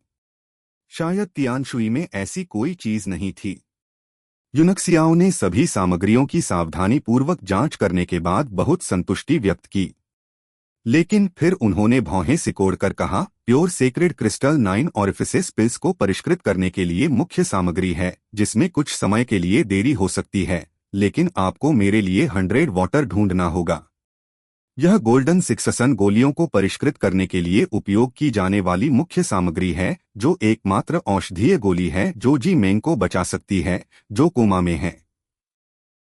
Speaker 1: शायद तियानशुई में ऐसी कोई चीज नहीं थी। यूनक्सियाओं ने सभी सामग्रियों की सावधानी पूर्वक जांच करने के बाद बहुत संतुष्टि व्यक्त की। लेकिन फिर उन्होंने भौहें सिकोड़कर कहा, प्योर सेक्रेड क्रिस्टल 9 ऑरिफिसेस पिल्स को परिष्कृत करने के लिए मुख्य सामग्री है, जिसमें कुछ समय के लिए देरी हो सकती है, लेकिन आपको मेरे लिए 100 वाटर ढूंढना होगा। यह गोल्डन सिक्ससन गोलियों को परिष्कृत करने के लिए उपयोग की जाने वाली मुख्य सामग्री है, जो एकमात्र औषधीय गोली है जो जी मेंग को बचा सकती है, जो कोमा में है।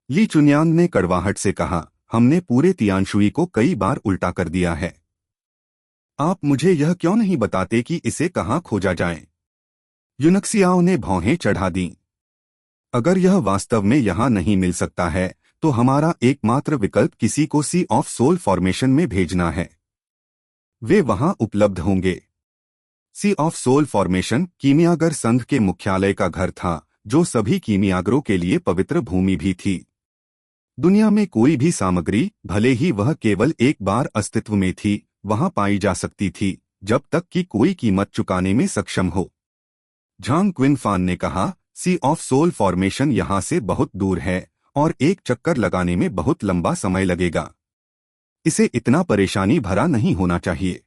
Speaker 1: ली चुन्यांग ने कड़वाहट से कहा, हमने पूरे तियानशुई को कई बार उल्टा कर दिया है। आप मुझे यह क्यों नहीं बताते कि इसे कहाँ खोजा जाए? यूनक्सियाओं ने भौहें चढ़ा दीं। अगर यह वास्तव में यहाँ नहीं मिल सकता है, तो हमारा एकमात्र विकल्प किसी को सी ऑफ सोल फॉर्मेशन में भेजना है। वे वहां उपलब्ध होंगे। सी ऑफ सोल फॉर्मेशन कीमियागर संघ के मुख्यालय का घर था, जो सभी कीमियागरों के लिए पवित्र भूमि भी थी। दुनिया में कोई भी सामग्री, भले ही वह केवल एक बार अस्तित्व में थी, वहां पाई जा सकती थी, जब तक कि कोई कीमत चुकाने में सक्षम हो। झांग क्विनफान ने कहा, सी ऑफ सोल फॉर्मेशन यहां से बहुत दूर है और एक चक्कर लगाने में बहुत लंबा समय लगेगा। इसे इतना परेशानी भरा नहीं होना चाहिए।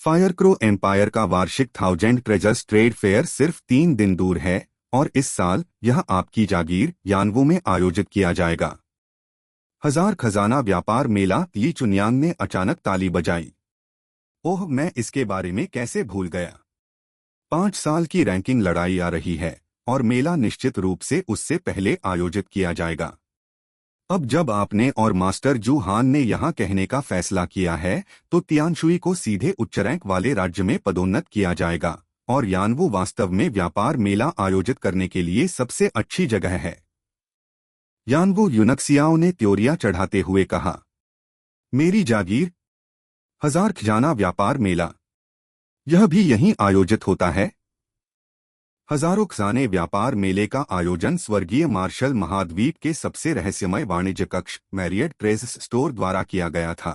Speaker 1: फायरक्रो एम्पायर का वार्षिक 1000 ट्रेजर्स ट्रेड फेयर सिर्फ 3 दिन दूर है, और इस साल यह आपकी जागीर यानवू में आयोजित किया जाएगा। 1000 खजाना व्यापार मेला। ली चुन्यांग ने अचानक ताली बजाई। ओह, मैं इसके बारे में कैसे भूल गया। 5 साल की रैंकिंग लड़ाई आ रही है, और मेला निश्चित रूप से उससे पहले आयोजित किया जाएगा। अब जब आपने और मास्टर जू हान ने यहाँ कहने का फैसला किया है, तो तियानशुई को सीधे उच्च रैंक वाले राज्य में पदोन्नत किया जाएगा, और यानवू वास्तव में व्यापार मेला आयोजित करने के लिए सबसे अच्छी जगह है। यानवू यूनक्सियाओं ने त्योरियां चढ़ाते हुए कहा, मेरी जागीर, 1000 खजाना व्यापार मेला, यह भी यहीं आयोजित होता है। हजारों खजाने व्यापार मेले का आयोजन स्वर्गीय मार्शल महाद्वीप के सबसे रहस्यमय वाणिज्य कक्ष मैरियट ट्रेजर्स स्टोर द्वारा किया गया था।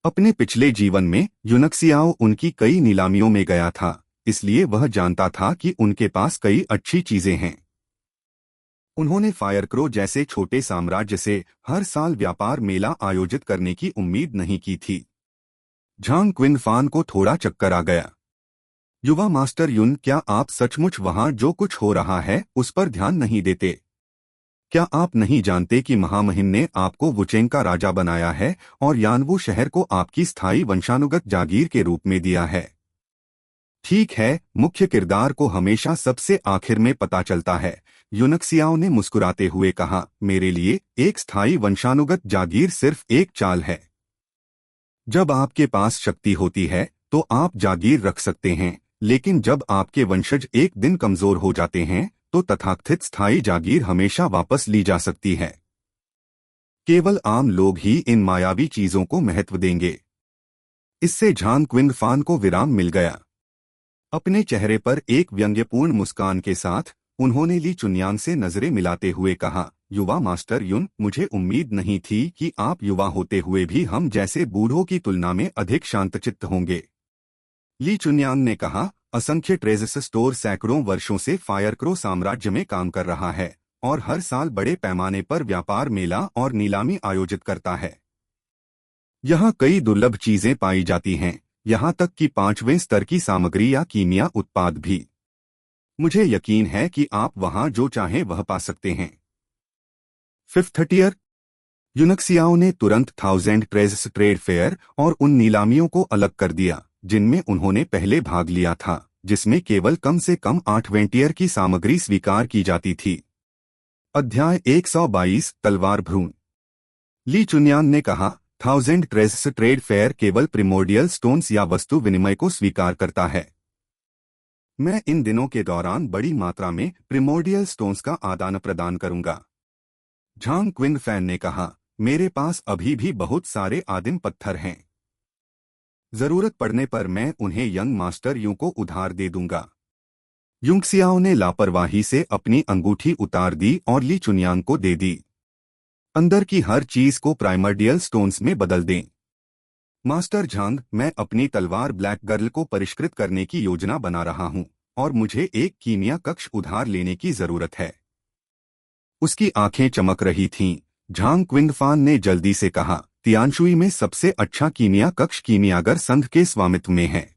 Speaker 1: अपने पिछले जीवन में यूनक्सियाओ उनकी कई नीलामियों में गया था, इसलिए वह जानता था कि उनके पास कई अच्छी चीजें हैं। उन्होंने फायरक्रो जैसे छोटे साम्राज्य से हर साल व्यापार मेला आयोजित करने की उम्मीद नहीं की थी। झांग क्विनफान को थोड़ा चक्कर आ गया। युवा मास्टर युन, क्या आप सचमुच वहां जो कुछ हो रहा है उस पर ध्यान नहीं देते? क्या आप नहीं जानते कि महामहिम ने आपको वुचेंग का राजा बनाया है और यानवू शहर को आपकी स्थायी वंशानुगत जागीर के रूप में दिया है? ठीक है, मुख्य किरदार को हमेशा सबसे आखिर में पता चलता है, यूनक्सियाओं ने मुस्कुराते हुए कहा, मेरे लिए एक स्थायी वंशानुगत जागीर सिर्फ एक चाल है। जब आपके पास शक्ति होती है तो आप जागीर रख सकते हैं, लेकिन जब आपके वंशज एक दिन कमजोर हो जाते हैं तो तथाकथित स्थायी जागीर हमेशा वापस ली जा सकती है। केवल आम लोग ही इन मायावी चीजों को महत्व देंगे। इससे झांग क्विनफान को विराम मिल गया। अपने चेहरे पर एक व्यंग्यपूर्ण मुस्कान के साथ उन्होंने ली चुन्यांग से नजरें मिलाते हुए कहा, युवा मास्टर युन, मुझे उम्मीद नहीं थी कि आप युवा होते हुए भी हम जैसे बूढ़ों की तुलना में अधिक शांतचित्त होंगे। ली चुन्यांग ने कहा, असंख्य ट्रेजर्स स्टोर सैकड़ों वर्षों से फायरक्रो साम्राज्य में काम कर रहा है और हर साल बड़े पैमाने पर व्यापार मेला और नीलामी आयोजित करता है। यहाँ कई दुर्लभ चीजें पाई जाती हैं, यहाँ तक कि 5वें स्तर की सामग्री या कीमिया उत्पाद भी। मुझे यकीन है कि आप वहाँ जो चाहें वह पा सकते हैं। 5th year. यूनक्सियाओं ने तुरंत 1000 ट्रेजर्स ट्रेड फेयर और उन नीलामियों को अलग कर दिया जिनमें उन्होंने पहले भाग लिया था, जिसमें केवल कम से कम 8वें टियर की सामग्री स्वीकार की जाती थी। अध्याय 122 तलवार भ्रूण। ली चुन्यांग ने कहा, 1000 ट्रेजर्स ट्रेड फेयर केवल प्रिमोर्डियल स्टोन्स या वस्तु विनिमय को स्वीकार करता है। मैं इन दिनों के दौरान बड़ी मात्रा में प्रिमोर्डियल स्टोन्स का आदान प्रदान करूंगा। झांग क्विनफैन ने कहा, मेरे पास अभी भी बहुत सारे आदिम पत्थर हैं। जरूरत पड़ने पर मैं उन्हें यंग मास्टर यू को उधार दे दूंगा। युंगसियाओ ने लापरवाही से अपनी अंगूठी उतार दी और ली चुनयांग को दे दी। अंदर की हर चीज को प्राइमर्डियल स्टोन्स में बदल दें। मास्टर झांग, मैं अपनी तलवार ब्लैक गर्ल को परिष्कृत करने की योजना बना रहा हूं और मुझे एक कीमिया कक्ष उधार लेने की जरूरत है। उसकी आंखें चमक रही थीं। झांग क्विंगफान ने जल्दी से कहा, तियानशुई में सबसे अच्छा कीमिया कक्ष कीमियागर संघ के स्वामित्व में है।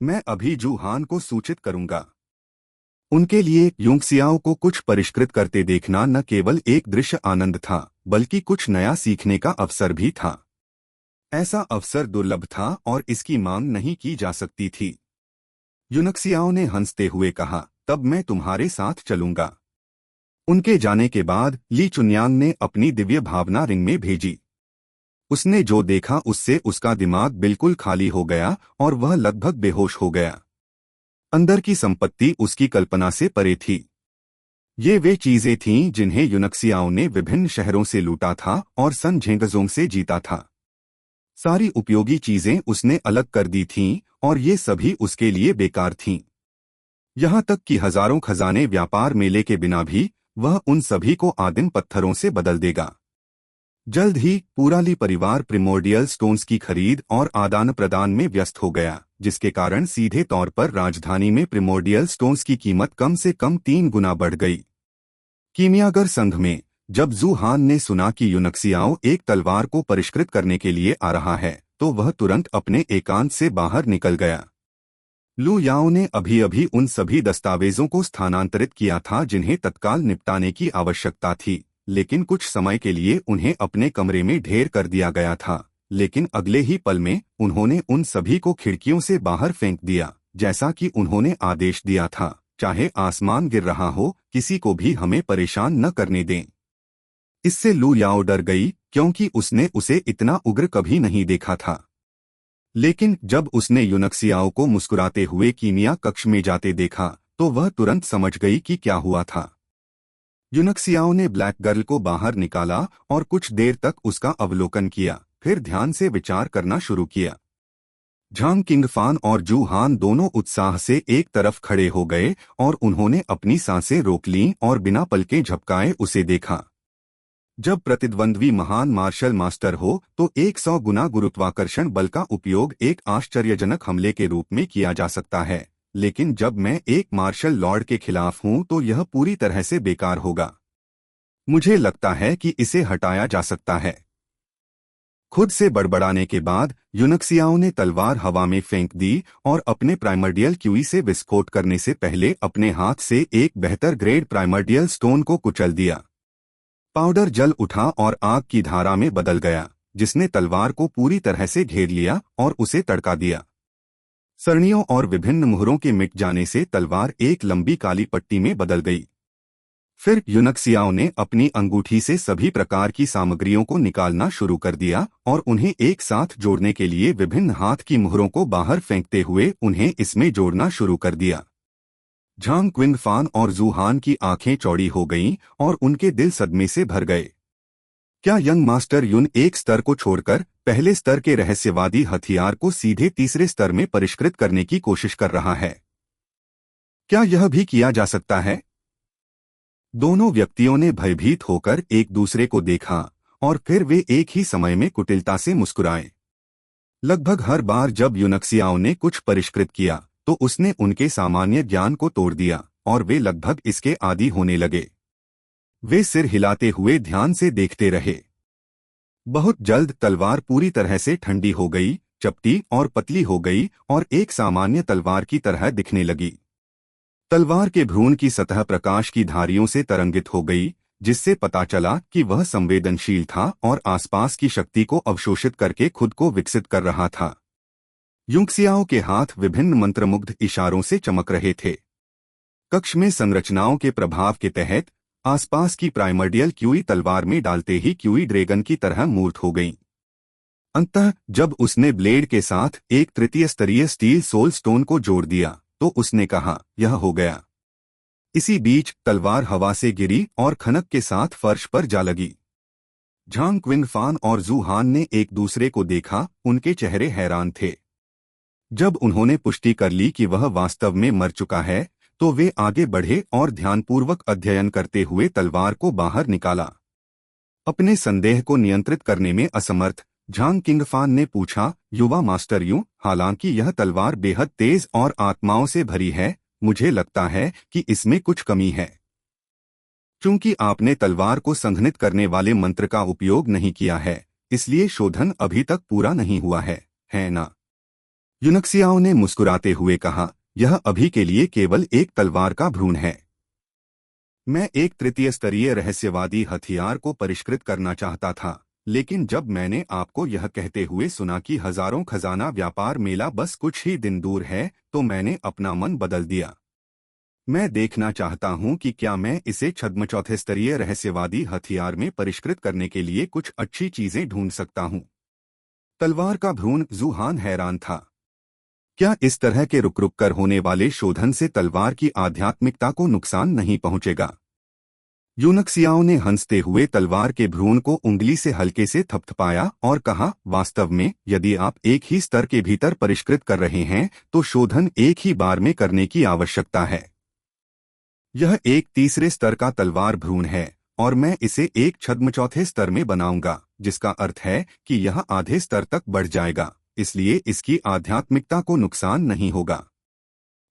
Speaker 1: मैं अभी जूहान को सूचित करूंगा। उनके लिए युंगसियाओ को कुछ परिष्कृत करते देखना न केवल एक दृश्य आनंद था, बल्कि कुछ नया सीखने का अवसर भी था। ऐसा अवसर दुर्लभ था और इसकी मांग नहीं की जा सकती थी। युनक्सियाओ ने हंसते हुए कहा, तब मैं तुम्हारे साथ चलूंगा। उनके जाने के बाद ली चुनयांग ने अपनी दिव्य भावना रिंग में भेजी। उसने जो देखा उससे उसका दिमाग बिल्कुल खाली हो गया और वह लगभग बेहोश हो गया। अंदर की संपत्ति उसकी कल्पना से परे थी। ये वे चीजें थीं जिन्हें युनक्सियाओ ने विभिन्न शहरों से लूटा था और सन झेंगजोंग से जीता था। सारी उपयोगी चीजें उसने अलग कर दी थीं और ये सभी उसके लिए बेकार थीं। यहाँ तक कि हजारों खजाने व्यापार मेले के बिना भी वह उन सभी को आदिम पत्थरों से बदल देगा। जल्द ही पूरा ली परिवार प्रिमोर्डियल स्टोन्स की खरीद और आदान प्रदान में व्यस्त हो गया, जिसके कारण सीधे तौर पर राजधानी में प्रिमोर्डियल स्टोन्स की कीमत कम से कम 3 गुना बढ़ गई। कीमियागर संघ में जब जूहान ने सुना कि युनक्सियाओ एक तलवार को परिष्कृत करने के लिए आ रहा है, तो वह तुरंत अपने एकांत से बाहर निकल गया। लू याओ ने अभी अभी उन सभी दस्तावेजों को स्थानांतरित किया था जिन्हें तत्काल निपटाने की आवश्यकता थी, लेकिन कुछ समय के लिए उन्हें अपने कमरे में ढेर कर दिया गया था। लेकिन अगले ही पल में उन्होंने उन सभी को खिड़कियों से बाहर फेंक दिया, जैसा कि उन्होंने आदेश दिया था, चाहे आसमान गिर रहा हो, किसी को भी हमें परेशान न करने दें। इससे लू याओ डर गई, क्योंकि उसने उसे इतना उग्र कभी नहीं देखा था। लेकिन जब उसने युनक्सियाओ को मुस्कुराते हुए कीमिया कक्ष में जाते देखा, तो वह तुरंत समझ गई कि क्या हुआ था। युनक्सियाओ ने ब्लैक गर्ल को बाहर निकाला और कुछ देर तक उसका अवलोकन किया, फिर ध्यान से विचार करना शुरू किया। झांग किंगफान और जूहान दोनों उत्साह से एक तरफ खड़े हो गए और उन्होंने अपनी सांसें रोक लीं और बिना पलकें झपकाए उसे देखा। जब प्रतिद्वंद्वी महान मार्शल मास्टर हो तो 100 गुना गुरुत्वाकर्षण बल का उपयोग एक आश्चर्यजनक हमले के रूप में किया जा सकता है, लेकिन जब मैं एक मार्शल लॉर्ड के खिलाफ हूं तो यह पूरी तरह से बेकार होगा। मुझे लगता है कि इसे हटाया जा सकता है। खुद से बड़बड़ाने के बाद युनक्सियाओ ने तलवार हवा में फेंक दी और अपने प्राइमर्डियल क्यूई से विस्फोट करने से पहले अपने हाथ से एक बेहतर ग्रेड प्राइमर्डियल स्टोन को कुचल दिया। पाउडर जल उठा और आग की धारा में बदल गया, जिसने तलवार को पूरी तरह से घेर लिया और उसे तड़का दिया। सरणियों और विभिन्न मुहरों के मिट जाने से तलवार एक लंबी काली पट्टी में बदल गई। फिर युनक्सियाओ ने अपनी अंगूठी से सभी प्रकार की सामग्रियों को निकालना शुरू कर दिया और उन्हें एक साथ जोड़ने के लिए विभिन्न हाथ की मुहरों को बाहर फेंकते हुए उन्हें इसमें जोड़ना शुरू कर दिया। झांग क्विंगफान और जूहान की आंखें चौड़ी हो गईं और उनके दिल सदमे से भर गए। क्या यंग मास्टर युन एक स्तर को छोड़कर पहले स्तर के रहस्यवादी हथियार को सीधे तीसरे स्तर में परिष्कृत करने की कोशिश कर रहा है? क्या यह भी किया जा सकता है? दोनों व्यक्तियों ने भयभीत होकर एक दूसरे को देखा और फिर वे एक ही समय में कुटिलता से मुस्कुराए। लगभग हर बार जब युनक्सियाओ ने कुछ परिष्कृत किया तो उसने उनके सामान्य ज्ञान को तोड़ दिया और वे लगभग इसके आदी होने लगे। वे सिर हिलाते हुए ध्यान से देखते रहे। बहुत जल्द तलवार पूरी तरह से ठंडी हो गई, चपटी और पतली हो गई और एक सामान्य तलवार की तरह दिखने लगी। तलवार के भ्रूण की सतह प्रकाश की धारियों से तरंगित हो गई, जिससे पता चला कि वह संवेदनशील था और आसपास की शक्ति को अवशोषित करके खुद को विकसित कर रहा था। युंगसियाओ के हाथ विभिन्न मंत्रमुग्ध इशारों से चमक रहे थे। कक्ष में संरचनाओं के प्रभाव के तहत आसपास की प्राइमर्डियल क्यूई तलवार में डालते ही क्यूई ड्रैगन की तरह मूर्त हो गईं। अंततः जब उसने ब्लेड के साथ एक तृतीय स्तरीय स्टील सोल स्टोन को जोड़ दिया तो उसने कहा, यह हो गया। इसी बीच तलवार हवा से गिरी और खनक के साथ फर्श पर जा लगी। झांग क्विंगफान और जू हान ने एक दूसरे को देखा, उनके चेहरे हैरान थे। जब उन्होंने पुष्टि कर ली कि वह वास्तव में मर चुका है, तो वे आगे बढ़े और ध्यानपूर्वक अध्ययन करते हुए तलवार को बाहर निकाला। अपने संदेह को नियंत्रित करने में असमर्थ झांग किंगफान ने पूछा, युवा मास्टर यूं, हालांकि यह तलवार बेहद तेज और आत्माओं से भरी है, मुझे लगता है कि इसमें कुछ कमी है। चूंकि आपने तलवार को संघनित करने वाले मंत्र का उपयोग नहीं किया है, इसलिए शोधन अभी तक पूरा नहीं हुआ है ना? यूनक्सियाओ ने मुस्कुराते हुए कहा, यह अभी के लिए केवल एक तलवार का भ्रूण है। मैं एक तृतीय स्तरीय रहस्यवादी हथियार को परिष्कृत करना चाहता था, लेकिन जब मैंने आपको यह कहते हुए सुना कि हजारों खजाना व्यापार मेला बस कुछ ही दिन दूर है, तो मैंने अपना मन बदल दिया। मैं देखना चाहता हूं कि क्या मैं इसे छद्म चौथे स्तरीय रहस्यवादी हथियार में परिष्कृत करने के लिए कुछ अच्छी चीजें ढूंढ सकता हूं। तलवार का भ्रूण, जू हान हैरान था। क्या इस तरह के रुक रुक कर होने वाले शोधन से तलवार की आध्यात्मिकता को नुकसान नहीं पहुंचेगा? यूनक्सियाओ ने हंसते हुए तलवार के भ्रूण को उंगली से हल्के से थपथपाया और कहा, वास्तव में यदि आप एक ही स्तर के भीतर परिष्कृत कर रहे हैं, तो शोधन एक ही बार में करने की आवश्यकता है। यह एक तीसरे स्तर का तलवार भ्रूण है और मैं इसे एक छद्म चौथे स्तर में बनाऊंगा, जिसका अर्थ है कि यह आधे स्तर तक बढ़ जाएगा, इसलिए इसकी आध्यात्मिकता को नुकसान नहीं होगा।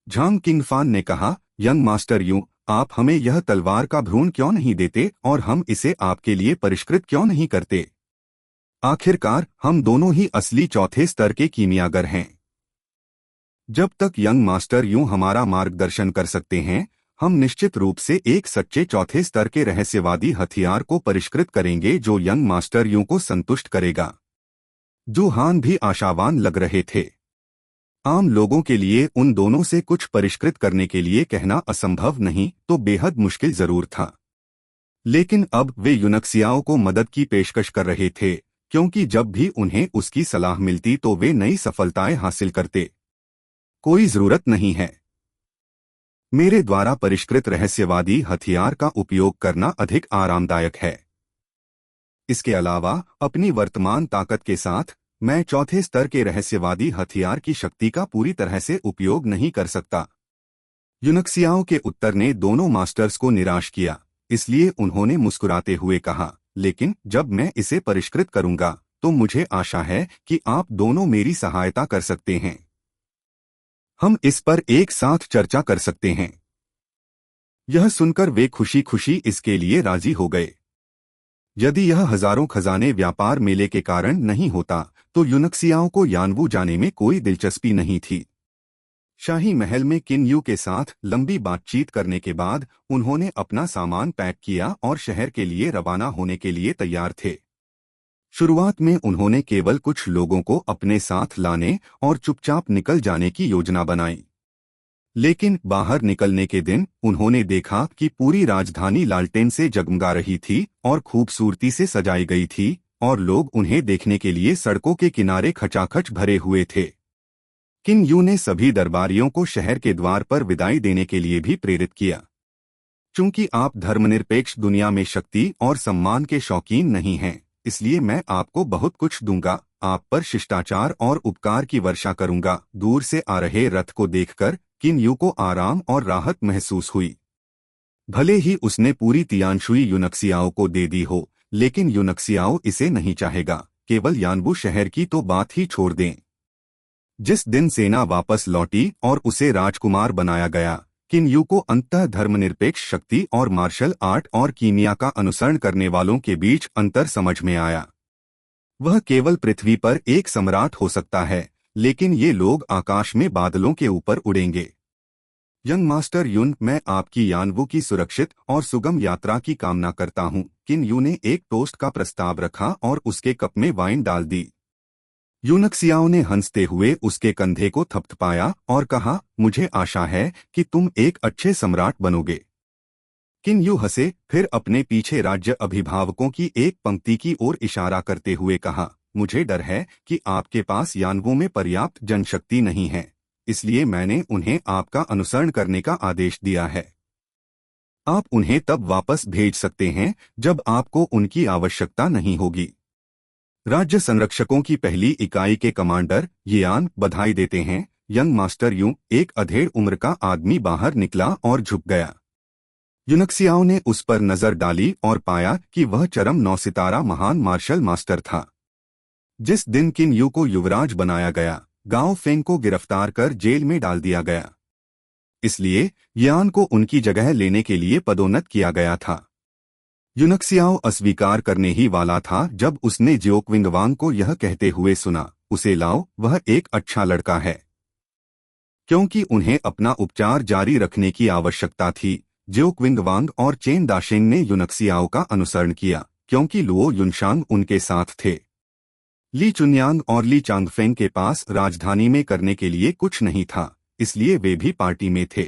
Speaker 1: झांग किंगफान ने कहा, यंग मास्टर यूं, आप हमें यह तलवार का भ्रूण क्यों नहीं देते और हम इसे आपके लिए परिष्कृत क्यों नहीं करते? आखिरकार हम दोनों ही असली चौथे स्तर के कीमियागर हैं। जब तक यंग मास्टर यूं हमारा मार्गदर्शन कर सकते हैं, हम निश्चित रूप से एक सच्चे चौथे स्तर के रहस्यवादी हथियार को परिष्कृत करेंगे जो यंग मास्टर यूं को संतुष्ट करेगा। जू हान भी आशावान लग रहे थे। आम लोगों के लिए उन दोनों से कुछ परिष्कृत करने के लिए कहना असंभव नहीं तो बेहद मुश्किल जरूर था, लेकिन अब वे यूनक्सियाओं को मदद की पेशकश कर रहे थे, क्योंकि जब भी उन्हें उसकी सलाह मिलती तो वे नई सफलताएं हासिल करते। कोई जरूरत नहीं है। मेरे द्वारा परिष्कृत रहस्यवादी हथियार का उपयोग करना अधिक आरामदायक है। इसके अलावा अपनी वर्तमान ताकत के साथ मैं चौथे स्तर के रहस्यवादी हथियार की शक्ति का पूरी तरह से उपयोग नहीं कर सकता। यूनक्सियाओं के उत्तर ने दोनों मास्टर्स को निराश किया, इसलिए उन्होंने मुस्कुराते हुए कहा, लेकिन जब मैं इसे परिष्कृत करूंगा, तो मुझे आशा है कि आप दोनों मेरी सहायता कर सकते हैं। हम इस पर एक साथ चर्चा कर सकते हैं। यह सुनकर वे खुशी खुशी इसके लिए राजी हो गए। यदि यह हजारों खजाने व्यापार मेले के कारण नहीं होता, तो यूनक्सियाओं को यानवू जाने में कोई दिलचस्पी नहीं थी। शाही महल में किन यू के साथ लंबी बातचीत करने के बाद उन्होंने अपना सामान पैक किया और शहर के लिए रवाना होने के लिए तैयार थे। शुरुआत में उन्होंने केवल कुछ लोगों को अपने साथ लाने और चुपचाप निकल जाने की योजना बनाई, लेकिन बाहर निकलने के दिन उन्होंने देखा कि पूरी राजधानी लालटेन से जगमगा रही थी और खूबसूरती से सजाई गई थी, और लोग उन्हें देखने के लिए सड़कों के किनारे खचाखच भरे हुए थे। किन यू ने सभी दरबारियों को शहर के द्वार पर विदाई देने के लिए भी प्रेरित किया। चूंकि आप धर्मनिरपेक्ष दुनिया में शक्ति और सम्मान के शौकीन नहीं हैं, इसलिए मैं आपको बहुत कुछ दूंगा, आप पर शिष्टाचार और उपकार की वर्षा करूंगा। दूर से आ रहे रथ को देखकर किन यू को आराम और राहत महसूस हुई। भले ही उसने पूरी तियानशुई यूनक्सियाओं को दे दी हो, लेकिन यूनक्सियाओ इसे नहीं चाहेगा। केवल यानबू शहर की तो बात ही छोड़ दें। जिस दिन सेना वापस लौटी और उसे राजकुमार बनाया गया, किन यू को अंततः धर्मनिरपेक्ष शक्ति और मार्शल आर्ट और कीमिया का अनुसरण करने वालों के बीच अंतर समझ में आया। वह केवल पृथ्वी पर एक सम्राट हो सकता है, लेकिन ये लोग आकाश में बादलों के ऊपर उड़ेंगे। यंग मास्टर यून, मैं आपकी यानवू की सुरक्षित और सुगम यात्रा की कामना करता हूँ। किन यू ने एक टोस्ट का प्रस्ताव रखा और उसके कप में वाइन डाल दी। यूनक्सियाओ ने हंसते हुए उसके कंधे को थपथपाया और कहा, मुझे आशा है कि तुम एक अच्छे सम्राट बनोगे। किन यू हंसे, फिर अपने पीछे राज्य अभिभावकों की एक पंक्ति की ओर इशारा करते हुए कहा, मुझे डर है कि आपके पास यानवू में पर्याप्त जनशक्ति नहीं है, इसलिए मैंने उन्हें आपका अनुसरण करने का आदेश दिया है। आप उन्हें तब वापस भेज सकते हैं जब आपको उनकी आवश्यकता नहीं होगी। राज्य संरक्षकों की पहली इकाई के कमांडर येआन बधाई देते हैं। यंग मास्टर यूं, एक अधेड़ उम्र का आदमी बाहर निकला और झुक गया। यूनक्सियाओ ने उस पर नजर डाली और पाया कि वह चरम नौसितारा महान मार्शल मास्टर था। जिस दिन किन यू को युवराज बनाया गया, गाओ फेंग को गिरफ्तार कर जेल में डाल दिया गया। इसलिए यान को उनकी जगह लेने के लिए पदोन्नत किया गया था। यूनक्सियाओ अस्वीकार करने ही वाला था जब उसने जियोक्विंगवांग को यह कहते हुए सुना, उसे लाओ, वह एक अच्छा लड़का है। क्योंकि उन्हें अपना उपचार जारी रखने की आवश्यकता थी, जियोक्विंगवांग और चेन दाशेंग ने यूनक्सियाओ का अनुसरण किया, क्योंकि लुओ युनशांग उनके साथ थे। ली चुनयांग और ली चांगफेंग के पास राजधानी में करने के लिए कुछ नहीं था, इसलिए वे भी पार्टी में थे।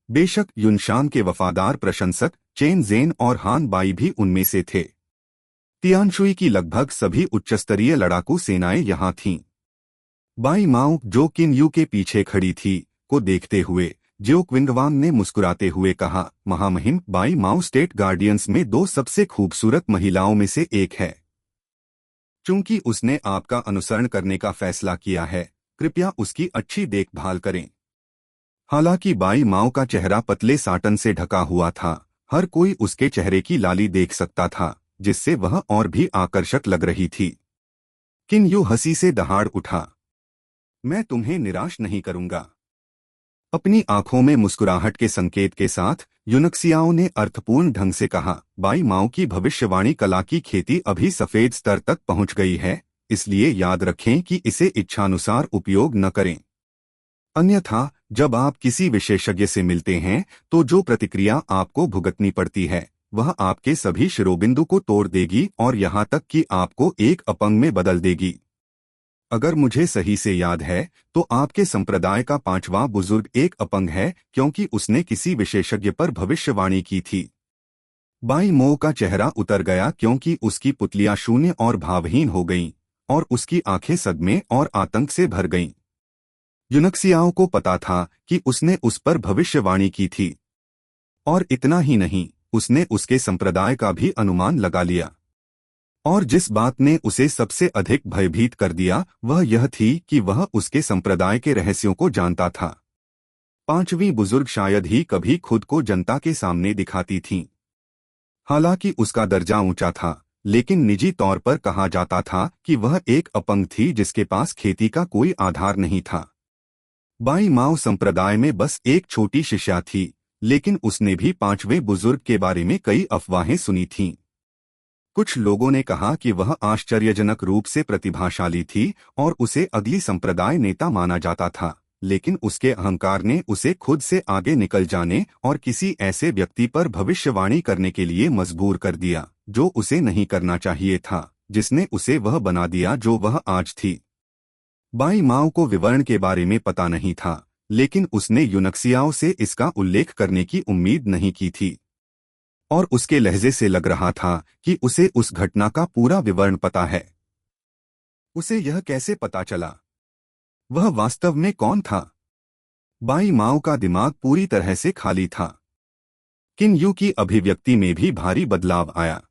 Speaker 1: बेशक युनशांग के वफादार प्रशंसक चेन जेन और हान बाई भी उनमें से थे। तियानशुई की लगभग सभी उच्चस्तरीय लड़ाकू सेनाएं यहां थीं। बाई माओ, जो किन यू के पीछे खड़ी थी, को देखते हुए जियोक्विंगवांग ने मुस्कुराते हुए कहा, महामहिम बाई माओ स्टेट गार्डियंस में 2 सबसे खूबसूरत महिलाओं में से एक है। चूंकि उसने आपका अनुसरण करने का फैसला किया है, कृपया उसकी अच्छी देखभाल करें। हालांकि बाई माओ का चेहरा पतले साटन से ढका हुआ था, हर कोई उसके चेहरे की लाली देख सकता था, जिससे वह और भी आकर्षक लग रही थी। किन यू हंसी से दहाड़ उठा, मैं तुम्हें निराश नहीं करूंगा। अपनी आंखों में मुस्कुराहट के संकेत के साथ यूनक्सियाओ ने अर्थपूर्ण ढंग से कहा, बाई माओ की भविष्यवाणी कला की खेती अभी सफेद स्तर तक पहुंच गई है, इसलिए याद रखें कि इसे इच्छानुसार उपयोग न करें। अन्यथा जब आप किसी विशेषज्ञ से मिलते हैं तो जो प्रतिक्रिया आपको भुगतनी पड़ती है, वह आपके सभी शिरोबिंदु को तोड़ देगी और यहाँ तक कि आपको एक अपंग में बदल देगी। अगर मुझे सही से याद है तो आपके संप्रदाय का 5वां बुजुर्ग एक अपंग है, क्योंकि उसने किसी विशेषज्ञ पर भविष्यवाणी की थी। बाई मो का चेहरा उतर गया क्योंकि उसकी पुतलियां शून्य और भावहीन हो गईं और उसकी आंखें सदमे और आतंक से भर गईं। यूनक्सियाओ को पता था कि उसने उस पर भविष्यवाणी की थी, और इतना ही नहीं, उसने उसके संप्रदाय का भी अनुमान लगा लिया। और जिस बात ने उसे सबसे अधिक भयभीत कर दिया वह यह थी कि वह उसके संप्रदाय के रहस्यों को जानता था। 5वीं बुजुर्ग शायद ही कभी खुद को जनता के सामने दिखाती थीं। हालांकि उसका दर्जा ऊंचा था, लेकिन निजी तौर पर कहा जाता था कि वह एक अपंग थी जिसके पास खेती का कोई आधार नहीं था। बाई माओ संप्रदाय में बस एक छोटी शिष्या थी, लेकिन उसने भी 5वें बुजुर्ग के बारे में कई अफवाहें सुनी थीं। कुछ लोगों ने कहा कि वह आश्चर्यजनक रूप से प्रतिभाशाली थी और उसे अगली संप्रदाय नेता माना जाता था, लेकिन उसके अहंकार ने उसे खुद से आगे निकल जाने और किसी ऐसे व्यक्ति पर भविष्यवाणी करने के लिए मजबूर कर दिया जो उसे नहीं करना चाहिए था, जिसने उसे वह बना दिया जो वह आज थी। बाई माओ को विवरण के बारे में पता नहीं था, लेकिन उसने यूनक्सियाओ से इसका उल्लेख करने की उम्मीद नहीं की थी, और उसके लहजे से लग रहा था कि उसे उस घटना का पूरा विवरण पता है। उसे यह कैसे पता चला? वह वास्तव में कौन था? बाई माओ का दिमाग पूरी तरह से खाली था। किन यू की अभिव्यक्ति में भी भारी बदलाव आया।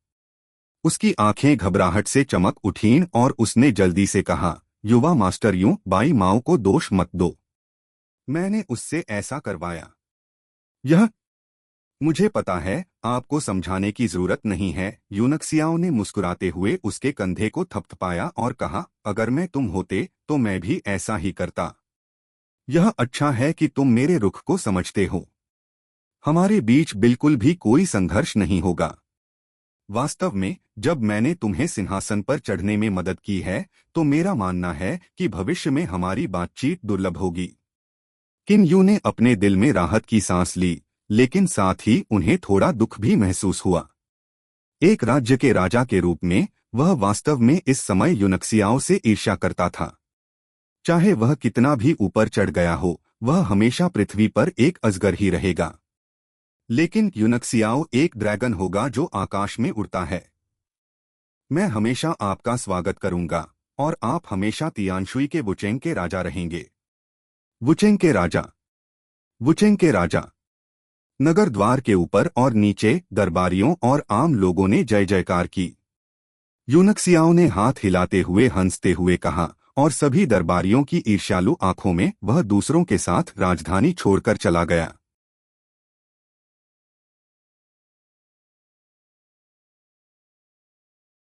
Speaker 1: उसकी आंखें घबराहट से चमक उठीं और उसने जल्दी से कहा, युवा मास्टर यूं, बाई माओ को दोष मत दो। मैंने उससे ऐसा करवाया। यह मुझे पता है, आपको समझाने की जरूरत नहीं है। यूनक्सियाओ ने मुस्कुराते हुए उसके कंधे को थपथपाया और कहा, अगर मैं तुम होते तो मैं भी ऐसा ही करता। यह अच्छा है कि तुम मेरे रुख को समझते हो। हमारे बीच बिल्कुल भी कोई संघर्ष नहीं होगा। वास्तव में जब मैंने तुम्हें सिंहासन पर चढ़ने में मदद की है तो मेरा मानना है कि भविष्य में हमारी बातचीत दुर्लभ होगी। किन यू ने अपने दिल में राहत की सांस ली, लेकिन साथ ही उन्हें थोड़ा दुख भी महसूस हुआ। एक राज्य के राजा के रूप में वह वास्तव में इस समय यूनक्सियाओ से ईर्ष्या करता था। चाहे वह कितना भी ऊपर चढ़ गया हो, वह हमेशा पृथ्वी पर एक अजगर ही रहेगा। लेकिन यूनक्सियाओ एक ड्रैगन होगा जो आकाश में उड़ता है। मैं हमेशा आपका स्वागत करूंगा और आप हमेशा तियानशुई के वुचेंग के राजा रहेंगे। वुचेंग के राजा, वुचेंग के राजा। नगर द्वार के ऊपर और नीचे दरबारियों और आम लोगों ने जय जयकार की। यूनक्सियाओं ने हाथ हिलाते हुए हंसते हुए कहा, और सभी दरबारियों की ईर्ष्यालु आंखों में वह दूसरों के साथ राजधानी छोड़कर चला गया।